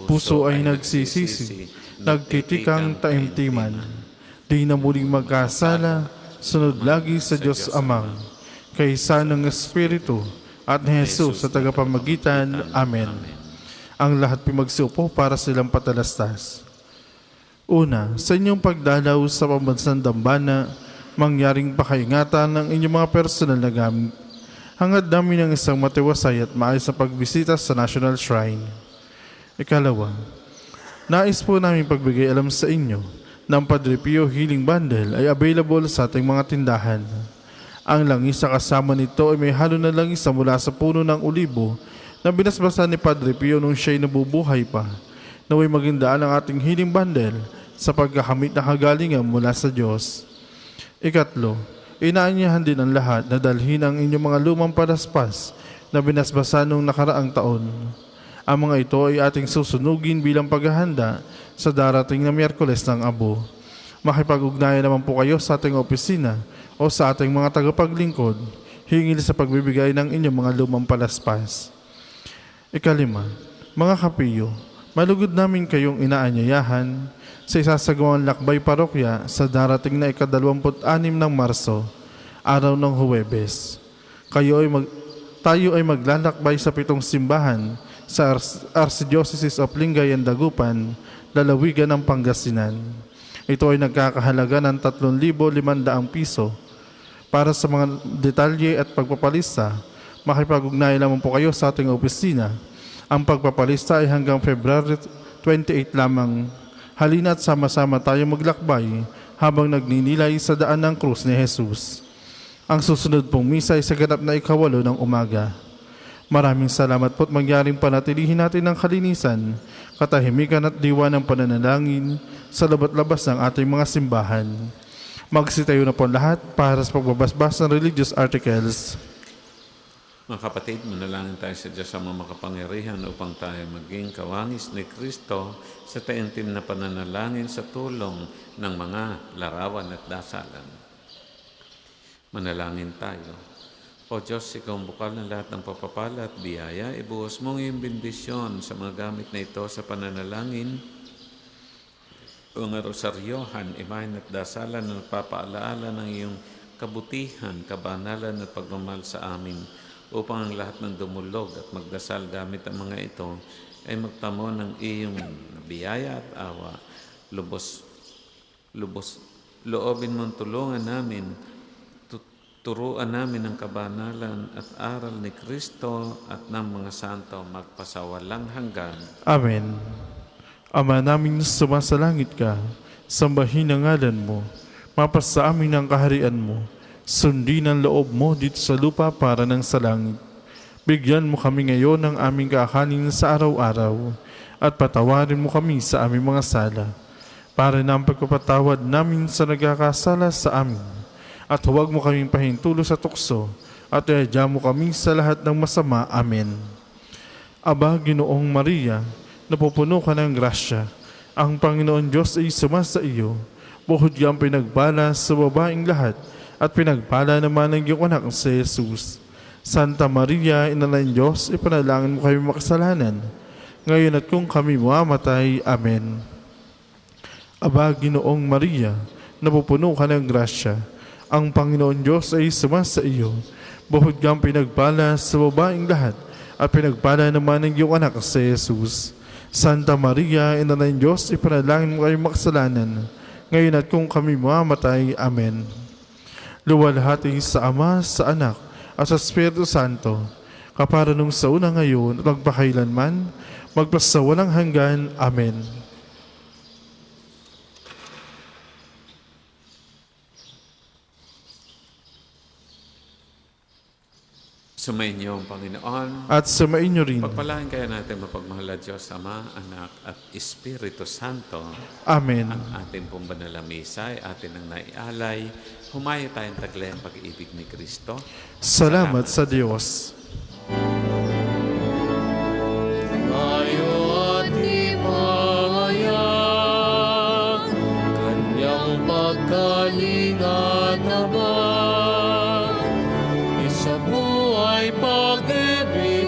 Puso ay nagsisisi, nagtitikang taimtiman. Di na muling magkasala, sunod lagi sa Diyos Amang, kaysa ng Espiritu at ni Jesus sa tagapamagitan. Amen. Ang lahat pimagsupo para silang patalastas. Una, sa inyong pagdalaw sa pambansang dambana, mangyaring pakaingatan ng inyong mga personal na gamit. Hangad namin ng isang matiwasay at maayos na pagbisita sa National Shrine. Ikalawa, nais po namin pagbigay alam sa inyo ng Padre Pio Healing Bundle ay available sa ating mga tindahan. Ang langis sa kasama nito ay may halo na langis na mula sa puno ng olibo na binasbasan ni Padre Pio nung siya'y nabubuhay pa. Naway maging daan ang ating healing bundle sa pagkakamit na kagalingan mula sa Diyos. Ikatlo, inaanyahan din ang lahat na dalhin ang inyong mga lumang palaspas na binasbasan nung nakaraang taon. Ang mga ito ay ating susunugin bilang paghahanda sa darating na Miyerkules ng Abo. Makipag-ugnayan naman po kayo sa ating opisina o sa ating mga tagapaglingkod hingil sa pagbibigay ng inyong mga lumang palaspas. Ikalima, mga kapiyo, malugod namin kayong inaanyayahan sa isasagawang lakbay parokya sa darating na ika-26 ng Marso, araw ng Huwebes. Tayo ay maglalakbay sa 7 simbahan sa Archdiocese of Lingayen, Dagupan, lalawigan ng Pangasinan. Ito ay nagkakahalaga ng 3,500 piso. Para sa mga detalye at pagpapalista, makipag-ugnayan naman po kayo sa ating opisina. Ang pagpapalista ay hanggang February 28 lamang. Halina't sama-sama tayo maglakbay habang nagninilay sa daan ng krus ni Jesus. Ang susunod pong misa ay sa ganap na 8:00 ng umaga. Maraming salamat po't mangyaring panatilihin natin ng kalinisan, katahimikan at diwa ng pananalangin sa labat-labas ng ating mga simbahan. Magsitayo na po lahat para sa pagbabasbas ng religious articles. Mga kapatid, manalangin tayo sa Diyos ang makapangyarihan upang tayo maging kawangis ni Kristo sa taimtim na pananalangin sa tulong ng mga larawan at dasalan. Manalangin tayo. O Diyos, ikaw ang bukal ng lahat ng papapala at biyaya, ibuhos mong iyong bendisyon sa mga gamit na ito sa pananalangin o nga rosaryohan, imahen at dasalan na nagpapaalaala ng iyong kabutihan, kabanalan at pagmamahal sa amin, upang ang lahat ng dumulog at magdasal gamit ang mga ito ay magtamo ng iyong biyaya at awa. Loobin mong tulungan namin, turuan namin ang kabanalan at aral ni Kristo at ng mga santo magpasawalang hanggan. Amen. Ama naming sumasalangit ka, sambahin ang ngalan mo, mapasa amin ang kaharian mo, sundin ang loob mo dito sa lupa para ng sa langit. Bigyan mo kami ngayon ng aming kakanin sa araw-araw, at patawarin mo kami sa aming mga sala, para na ang pagpapatawad namin sa nagkakasala sa amin. At huwag mo kaming pahintulo sa tukso, at iadya mo kami sa lahat ng masama. Amen. Aba, Ginoong Maria, napupuno ka ng grasya. Ang Panginoon Diyos ay sumasa iyo. Buhod kang pinagbala sa babaeng lahat, at pinagbala naman ng iyong anak si Jesus. Santa Maria, Ina ng Diyos, ipanalangin mo kami makasalanan, ngayon at kung kami mamatay. Amen. Aba, Ginoong Maria, napupuno ka ng grasya. Ang Panginoon Diyos ay sumasa iyo. Buhod kang pinagbala sa babaeng lahat, at pinagbala naman ng iyong anak si Jesus. Santa Maria, Ina ng Diyos, ipanalangin mo kami makasalanan, ngayon at kung kami mamatay. Amen. Luwalhati sa Ama, sa Anak, at sa Espiritu Santo, kapara nung sa una ngayon at magpakailanman, magpasawalang hanggan. Amen. Sumainyo ang Panginoon. At sumainyo rin. Pagpalain kaya natin mapagmahal na Diyos, Ama, Anak, at Espiritu Santo. Amen. Ang ating pong banal na misa ay atin ang naialay. Humayo tayong taglay ang pag-ibig ni Kristo. Salamat sa Diyos. Tayo at ipahayan, kanyang pagkalinga naman, isa buhay pag-ibig.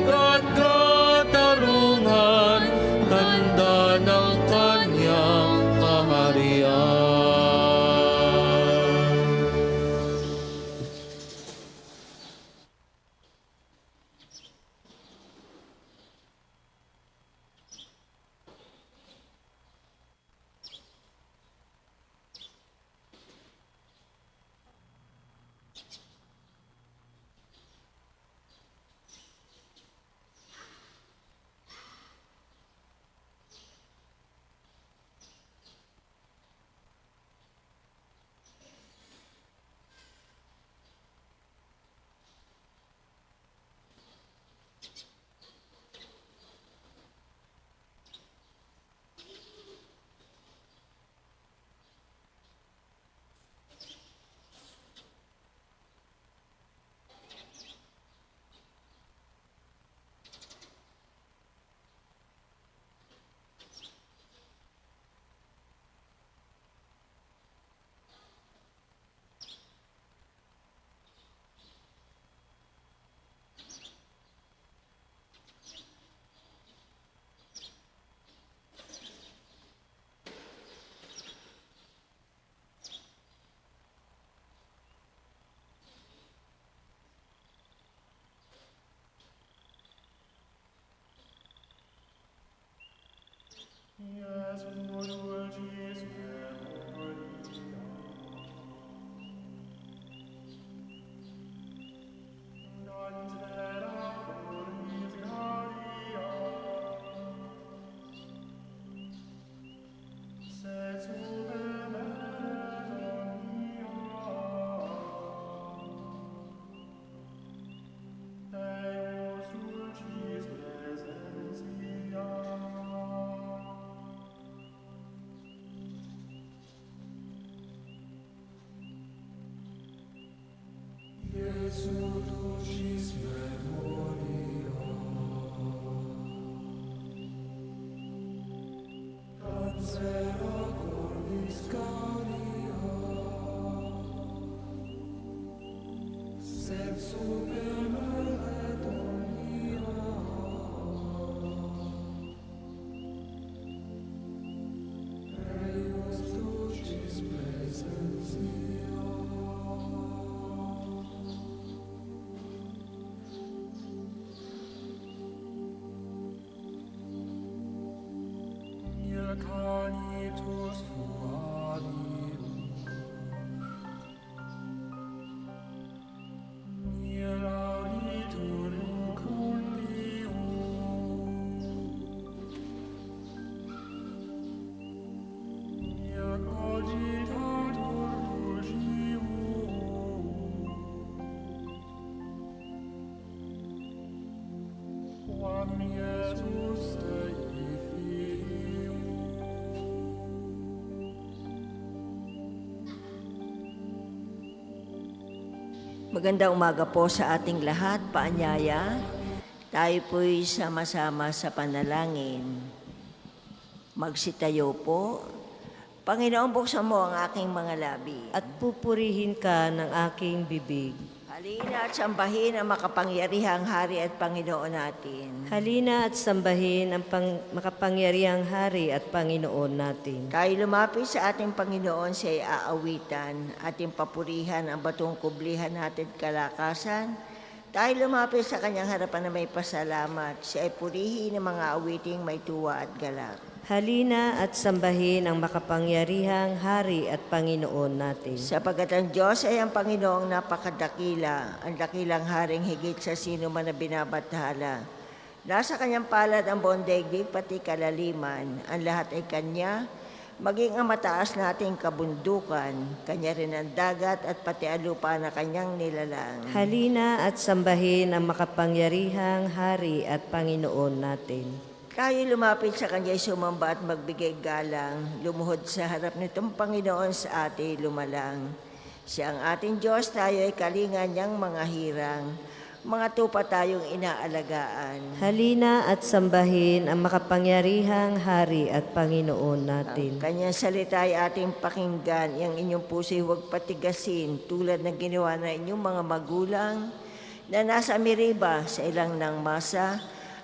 Magandang umaga po sa ating lahat, paanyaya. Tayo po'y sama-sama sa panalangin. Magsitayo po. Panginoon, buksan mo ang aking mga labi. At pupurihin ka ng aking bibig. Halina at sambahin ang makapangyarihang Hari at Panginoon natin. Halina at sambahin ang makapangyarihang Hari at Panginoon natin. Tayo lumapit sa ating Panginoon sa aawitan, ating papurihan ang batong kublihan natin kalakasan. Tayo lumapit sa kanyang harapan na may pasalamat, siya ay purihin ng mga awiting may tuwa at galak. Halina at sambahin ang makapangyarihang Hari at Panginoon natin. Sapagkat ang Diyos ay ang Panginoong napakadakila, ang dakilang haring higit sa sino man na binabathala. Nasa kanyang palad ang buong daigdig pati kalaliman, ang lahat ay kanya, maging ang mataas nating kabundukan, kanya rin ang dagat at pati ang lupa na kanyang nilalang. Halina at sambahin ang makapangyarihang Hari at Panginoon natin. Tayo lumapit sa kanya'y sumamba at magbigay galang, lumuhod sa harap nitong Panginoon sa ating lumalang. Siya ang ating Diyos, tayo ay kalingan niyang mga hirang, mga tupa tayong inaalagaan. Halina at sambahin ang makapangyarihang Hari at Panginoon natin. Kanyang salita ay ating pakinggan, yung inyong puso'y huwag patigasin, tulad ng ginawa na inyong mga magulang, na nasa Meriba sa ilang ng masa.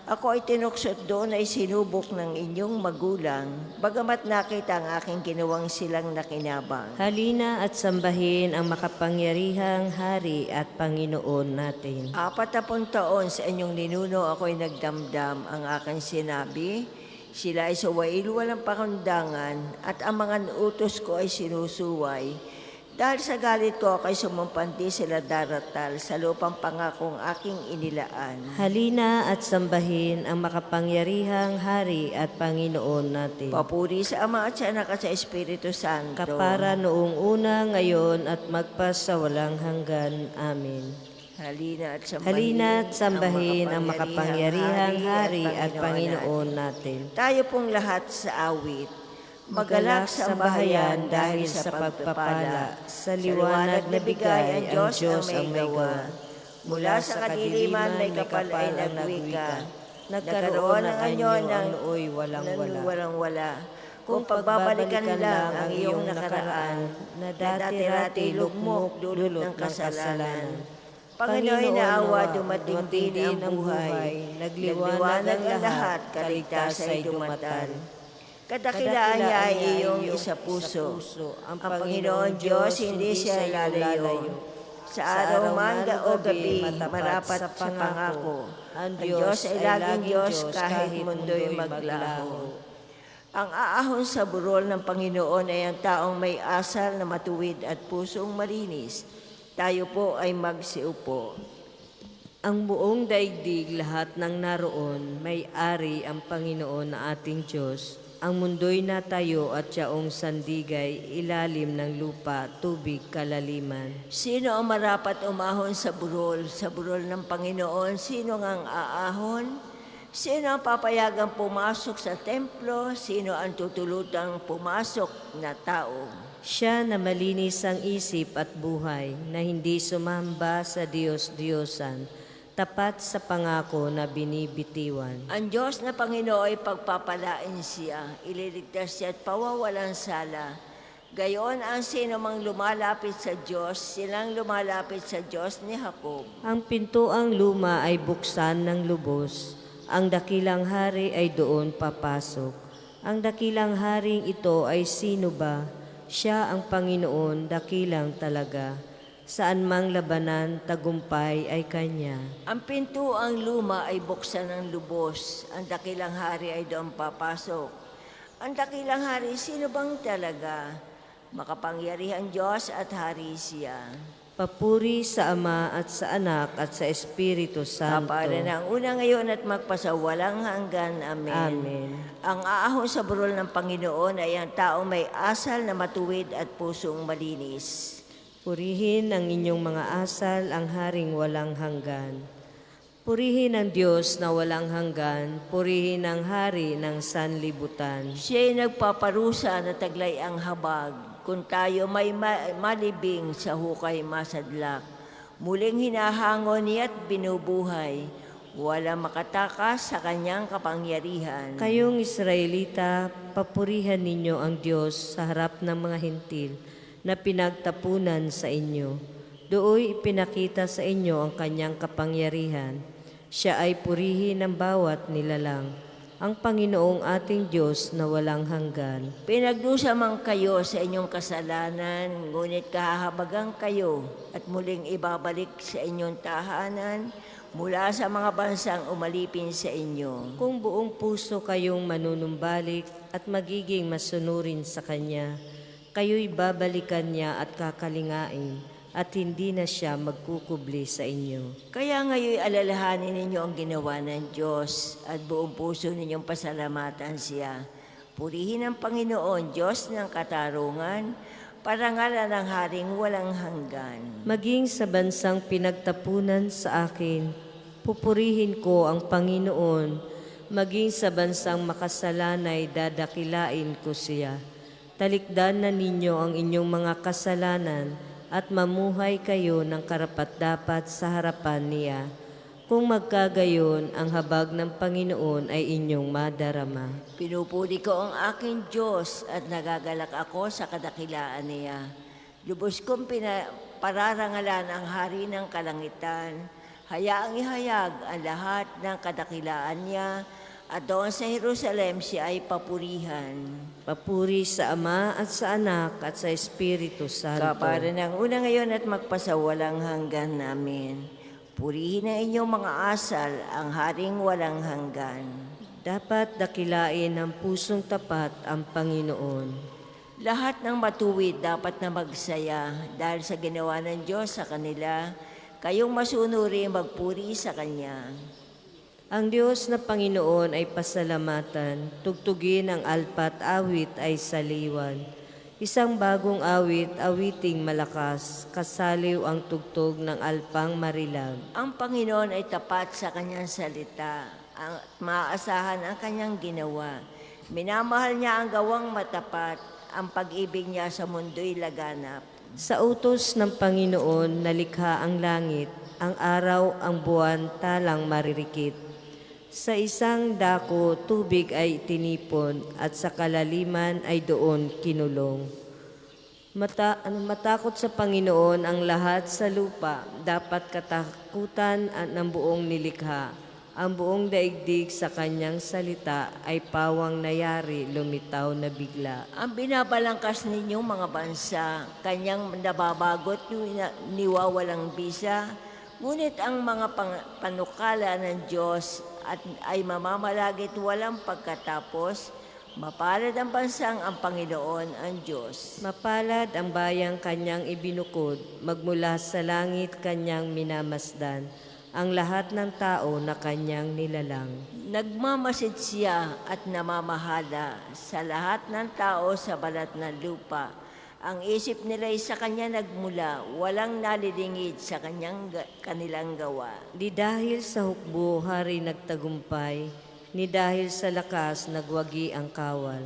Ako ay tinuksot doon ay sinubok ng inyong magulang, bagamat nakita ang aking ginawang silang nakinabang. Halina at sambahin ang makapangyarihang Hari at Panginoon natin. 40 taon sa inyong ninuno ako'y nagdamdam, ang aking sinabi. Sila ay suwail walang pakundangan, at ang mga utos ko ay sinusuway. Dahil sa galit ko ako'y sumumpanti sila daratal sa lupang pangakong aking inilaan. Halina at sambahin ang makapangyarihang Hari at Panginoon natin. Papuri sa Ama at sa Anak at sa Espiritu Santo. Kapara noong una, ngayon at magpasawalang hanggan. Amen. Halina at sambahin ang makapangyarihang Hari at Panginoon natin. Tayo pong lahat sa awit. Magalak sa bahayan dahil sa pagpapala, sa liwanag na bigay ang Diyos ang may gawa. Mula sa kadiliman may kapal ay nagwika, nagkaroon ng anyo ng nooy walang-wala. Kung pagbabalikan lang ang iyong nakaraan, na dati-rati lugmok dulot ng kasalanan. Panginoon na awa dumating din ang buhay, nagliwanag ang lahat, kaligtas ay dumatal. Kadakilaan niya ay iyong isa puso. Ang Panginoon Diyos hindi siya lalayo. Sa araw man o gabi, marapat sa pangako. Ang Diyos ay laging Diyos kahit mundo'y maglaho. Ang aahon sa burol ng Panginoon ay ang taong may asal na matuwid at pusong malinis. Tayo po ay magsiupo. Ang buong daigdig lahat ng naroon, may-ari ang Panginoon na ating Diyos. Ang mundo'y natayo at yaong sandigay, ilalim ng lupa, tubig, kalaliman. Sino ang marapat umahon sa burol ng Panginoon? Sino ang aahon? Sino ang papayagang pumasok sa templo? Sino ang tutulutang pumasok na tao? Siya na malinis ang isip at buhay, na hindi sumamba sa Diyos-Diyosan, tapat sa pangako na binibitiwan. Ang Diyos na Panginoon ay pagpapalain siya, ililigtas siya at pawawalang sala. Gayon ang sino mang lumalapit sa Diyos, silang lumalapit sa Diyos ni Jacob. Ang pintuang luma ay buksan ng lubos, ang dakilang hari ay doon papasok. Ang dakilang haring ito ay sino ba? Siya ang Panginoon, dakilang talaga. Saan mang labanan, tagumpay ay Kanya. Ang pintuang luma ay buksan ng lubos, ang dakilang hari ay doon papasok. Ang dakilang hari, sino bang talaga? Makapangyarihang Diyos at hari siya. Papuri sa Ama at sa Anak at sa Espiritu Santo. Para ng una ngayon at magpasawalang hanggan. Amen. Amen. Ang aahon sa burol ng Panginoon ay ang taong may asal na matuwid at pusong malinis. Purihin ang inyong mga asal, ang haring walang hanggan. Purihin ang Diyos na walang hanggan, purihin ang hari ng sanlibutan. Siya'y nagpaparusa na taglay ang habag, kung tayo may malibing sa hukay masadlak. Muling hinahangon niya't binubuhay, walang makatakas sa kanyang kapangyarihan. Kayong Israelita, papurihan ninyo ang Diyos sa harap ng mga hintil na pinagtapunan sa inyo. Dooy ipinakita sa inyo ang kanyang kapangyarihan. Siya ay purihin ng bawat nilalang, ang Panginoong ating Diyos na walang hanggan. Pinagdusa man kayo sa inyong kasalanan, ngunit kahahabagan kayo at muling ibabalik sa inyong tahanan mula sa mga bansang umalipin sa inyo. Kung buong puso kayong manunumbalik at magiging masunurin sa Kanya, kayo'y babalikan niya at kakalingain, at hindi na siya magkukubli sa inyo. Kaya ngayon alalahanin ninyo ang ginawa ng Diyos at buong puso ninyong pasalamatan siya. Purihin ang Panginoon, Diyos ng katarungan, parangalan ng haring walang hanggan. Maging sa bansang pinagtapunan sa akin, pupurihin ko ang Panginoon. Maging sa bansang makasalanay, dadakilain ko siya. Talikdan na ninyo ang inyong mga kasalanan at mamuhay kayo ng karapat-dapat sa harapan niya. Kung magkagayon, ang habag ng Panginoon ay inyong madarama. Pinupuri ko ang aking Diyos at nagagalak ako sa kadakilaan niya. Lubos kong pararangalan ang hari ng kalangitan. Hayaang ihayag ang lahat ng kadakilaan niya at doon sa Jerusalem siya ay papurihan. Papuri sa Ama at sa Anak at sa Espiritu Santo. Kapara ng una ngayon at magpasawalang hanggan namin. Purihin ang inyong mga asal, ang haring walang hanggan. Dapat dakilain ng pusong tapat ang Panginoon. Lahat ng matuwid dapat na magsaya dahil sa ginawa ng Diyos sa kanila. Kayong masunuri magpuri sa Kanya. Ang Diyos na Panginoon ay pasalamatan, tugtugin ang alpat awit ay saliwan. Isang bagong awit, awiting malakas, kasaliw ang tugtog ng alpang marilag. Ang Panginoon ay tapat sa Kanyang salita, at maaasahan ang Kanyang ginawa. Minamahal niya ang gawang matapat, ang pag-ibig niya sa mundo'y laganap. Sa utos ng Panginoon, nalikha ang langit, ang araw, ang buwan, talang maririkit. Sa isang dako, tubig ay tinipon at sa kalaliman ay doon kinulong. Matakot sa Panginoon ang lahat sa lupa, dapat katakutan ng buong nilikha. Ang buong daigdig sa kanyang salita ay pawang nayari, lumitaw na bigla. Ang binabalangkas ninyong mga bansa, Kanyang nababagot niwawalang bisa, ngunit ang mga panukala ng Diyos ay mamamalagit walang pagkatapos, Mapalad ang bansang ang Panginoon ang Diyos. Mapalad ang bayang kanyang ibinukod, magmula sa langit kanyang minamasdan, ang lahat ng tao na kanyang nilalang. Nagmamasid siya at namamahala sa lahat ng tao sa balat ng lupa. Ang isip nila'y sa kanya nagmula, walang nalilingid sa kanilang gawa. Di dahil sa hukbo hari nagtagumpay, ni dahil sa lakas nagwagi ang kawal.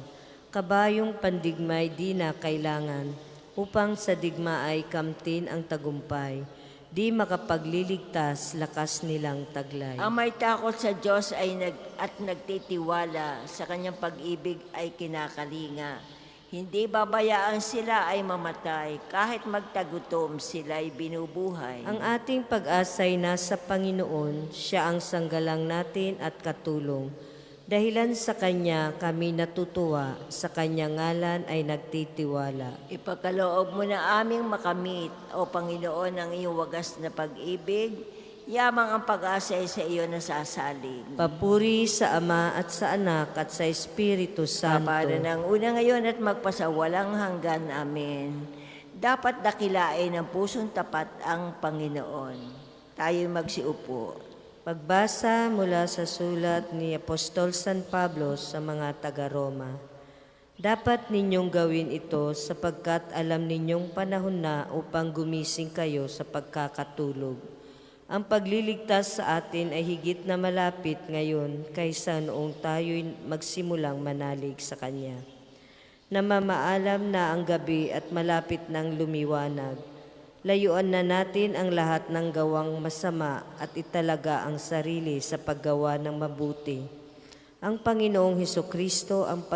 Kabayong pandigmay di na kailangan, upang sa digma ay kamtin ang tagumpay. Di makapagliligtas, lakas nilang taglay. Ang may takot sa Diyos ay nagtitiwala, sa kanyang pag-ibig ay kinakalinga. Hindi babayaan sila ay mamatay, kahit magtagutom sila'y binubuhay. Ang ating pag-asa'y nasa Panginoon, siya ang sanggalang natin at katulong. Dahilan sa Kanya kami natutuwa, sa Kanya ngalan ay nagtitiwala. Ipagkaloob mo na aming makamit, O Panginoon, ang iyong wagas na pag-ibig. Yamang ang pag-asa ay sa iyo nasasalig. Papuri sa Ama at sa Anak at sa Espiritu Santo. Para ng una ngayon at magpasawalang hanggan. Amen. Dapat dakilain ng pusong tapat ang Panginoon. Tayo'y magsiupo. Pagbasa mula sa sulat ni Apostol San Pablo sa mga taga-Roma. Dapat ninyong gawin ito sapagkat alam ninyong panahon na upang gumising kayo sa pagkakatulog. Ang pagliligtas sa atin ay higit na malapit ngayon kaysa noong tayo'y magsimulang manalig sa Kanya. Namamaalam na ang gabi at malapit nang lumiwanag. Layuan na natin ang lahat ng gawang masama at italaga ang sarili sa paggawa ng mabuti. Ang Panginoong Hesukristo ang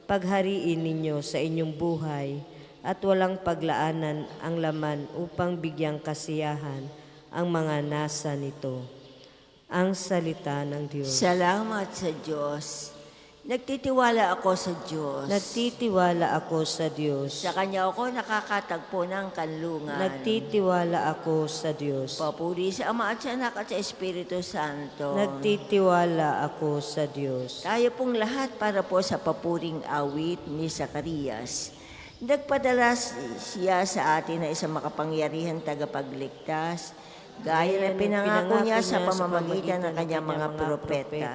paghariin ninyo sa inyong buhay at walang paglaanan ang laman upang bigyang kasiyahan ang mga nasa nito. Ang salita ng Diyos. Salamat sa Diyos. Nagtitiwala ako sa Diyos. Nagtitiwala ako sa Diyos. Sa Kanya ako nakakatagpo ng kanlungan. Nagtitiwala ako sa Diyos. Papuri sa Ama at sa Anak at sa Espiritu Santo. Nagtitiwala ako sa Diyos. Tayo pong lahat para po sa papuring awit ni Zacarias. Nagpadala siya sa atin na isang makapangyarihan tagapagligtas, gaya na pinangako niya sa pamamagitan ng kanyang mga propeta.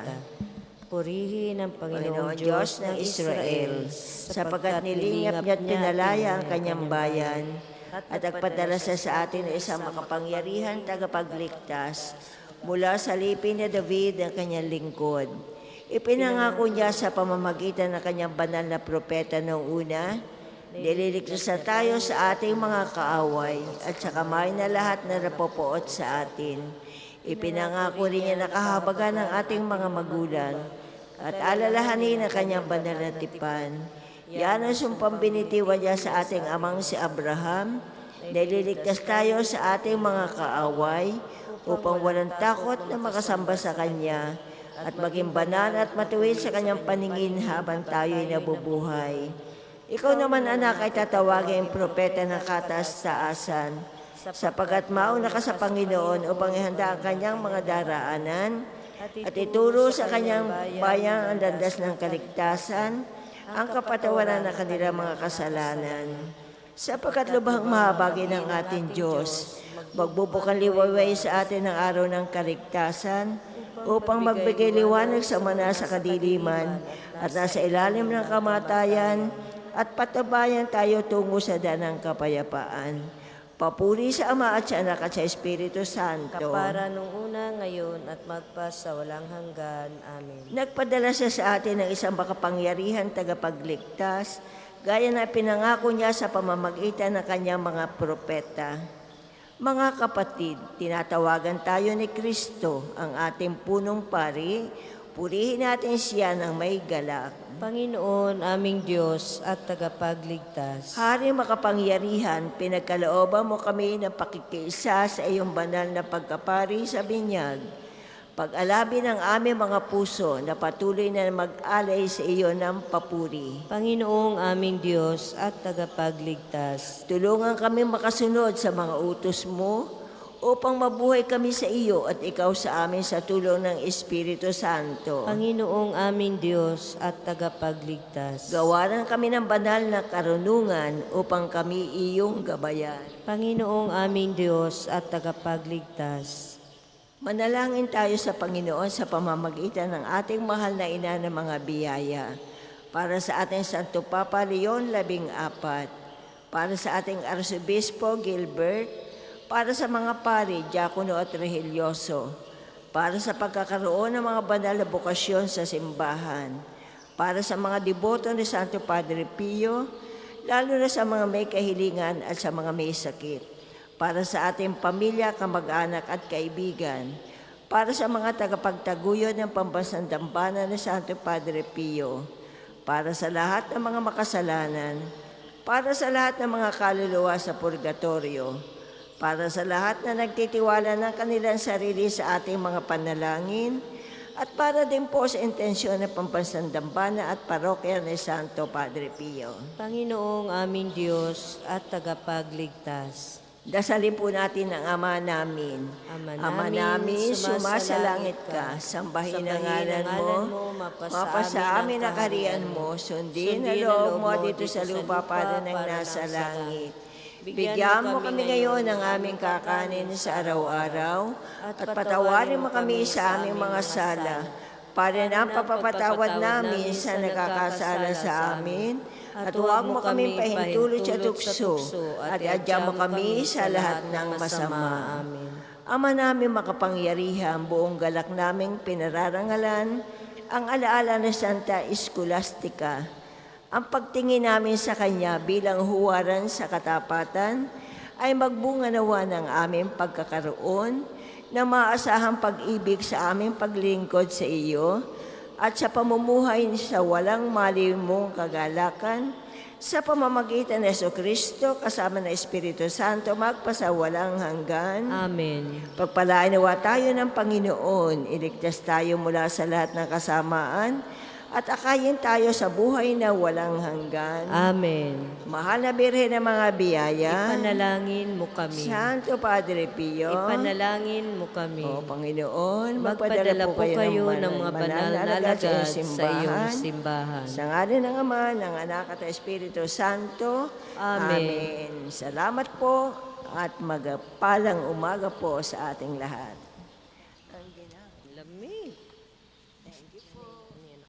Purihin ang Panginoon Diyos ng Israel, sapagkat nilingap niya at pinalaya ang kanyang bayan, at nagpadala siya sa atin na isang makapangyarihan tagapagligtas mula sa lipin ni David ang kanyang lingkod. Ipinangako niya sa pamamagitan ng kanyang banal na propeta noong una, nililigtas na tayo sa ating mga kaaway at sa kamay na lahat na napopoot sa atin. Ipinangako rin niya na kahabagan ng ating mga magulang at alalahanin ang kanyang banal na tipan. Yan ang sumpang binitiwan niya sa ating amang si Abraham. Nililigtas tayo sa ating mga kaaway upang walang takot na makasamba sa kanya at maging banal at matuwid sa kanyang paningin habang tayo'y nabubuhay. Ikaw naman, anak, ay tatawagin propeta ng kataas-taasan, sapagkat mauna ka sa Panginoon upang ihanda ang kanyang mga daraanan at ituro sa kanyang bayang ang landas ng kaligtasan, ang kapatawaran ng kanilang mga kasalanan. Sapagkat lubhang mahabagin ng ating Diyos, magbubukang liwayway sa atin ang araw ng kaligtasan, upang magbigay liwanag sa mga nasa kadiliman at nasa ilalim ng kamatayan, at patabayan tayo tungo sa daan ng kapayapaan. Papuri sa Ama at sa Anak at sa Espiritu Santo. kapara nung una, ngayon, at magpa sa walang hanggan. Amen. Nagpadala siya sa atin ng isang makapangyarihan tagapagligtas, gaya na pinangako niya sa pamamagitan ng kanyang mga propeta. Mga kapatid, tinatawagan tayo ni Kristo, ang ating punong pari. Purihin natin siya ng may galak. Panginoon, aming Diyos at tagapagligtas. Hari makapangyarihan, pinagkalooban mo kami ng pakikiisa sa iyong banal na pagkapari sa binyag. Pag-alabi ng aming mga puso na patuloy na mag-alay sa iyo ng papuri. Panginoong aming Diyos at tagapagligtas. Tulungan kami makasunod sa mga utos mo upang mabuhay kami sa iyo at ikaw sa amin sa tulong ng Espiritu Santo. Panginoong aming Diyos at tagapagligtas. Gawaran kami ng banal na karunungan upang kami iyong gabayan. Panginoong aming Diyos at tagapagligtas. Manalangin tayo sa Panginoon sa pamamagitan ng ating mahal na ina ng mga biyaya. Para sa ating Santo Papa Leon 14, para sa ating Arsobispo Gilbert, para sa mga pari, diakono at religyoso, para sa pagkakaroon ng mga banal na bukasyon sa simbahan, para sa mga deboto ni Santo Padre Pio, lalo na sa mga may kahilingan at sa mga may sakit, para sa ating pamilya, kamag-anak at kaibigan, para sa mga tagapagtaguyod ng pambansang dambana ni Santo Padre Pio, para sa lahat ng mga makasalanan, para sa lahat ng mga kaluluwa sa purgatorio, para sa lahat na nagtitiwala ng kanilang sarili sa ating mga panalangin, at para din po sa intensyon ng pambansang dambana at parokya ni Santo Padre Pio. Panginoong aming Diyos at tagapagligtas. Dasalin po natin ang Ama namin. Ama namin, sumasalangit ka, sambahin ang ngalan mo, mapasa amin ang kaharian mo, sundin ang loob mo dito sa lupa para nang nasa langit. Bigyan mo kami ngayon ng aming kakanin sa araw-araw, at patawarin mo kami sa aming mga sala, para na ang papapatawad namin sa nakakasala sa amin, at huwag mo kami pahintulot sa tukso, at adya mo kami sa lahat ng masama. Amen. Ama namin makapangyarihan, buong galak naming pinararangalan, ang alaala ni Santa Scholastica, ang pagtingin namin sa Kanya bilang huwaran sa katapatan, ay magbunga nawa ng aming pagkakaroon na maasahang pag-ibig sa aming paglingkod sa iyo at sa pamumuhay sa walang malimong kagalakan sa pamamagitan ng Jesucristo kasama ng Espiritu Santo magpasawalang hanggan. Amen. Pagpalain nawa tayo ng Panginoon, iligtas tayo mula sa lahat ng kasamaan at akayin tayo sa buhay na walang hanggan. Amen. Mahal na Birhen ng mga biyaya, Ipanalangin mo kami. Santo Padre Pio, Ipanalangin mo kami. O Panginoon, Magpadala po kayo ng mga banal na alagad sa sa iyong simbahan. simbahan. Sa ngalan ng Ama, ng Anak at ng Espiritu Santo. Amen. Amen. Salamat po at magpalang umaga po sa ating lahat. Lamig.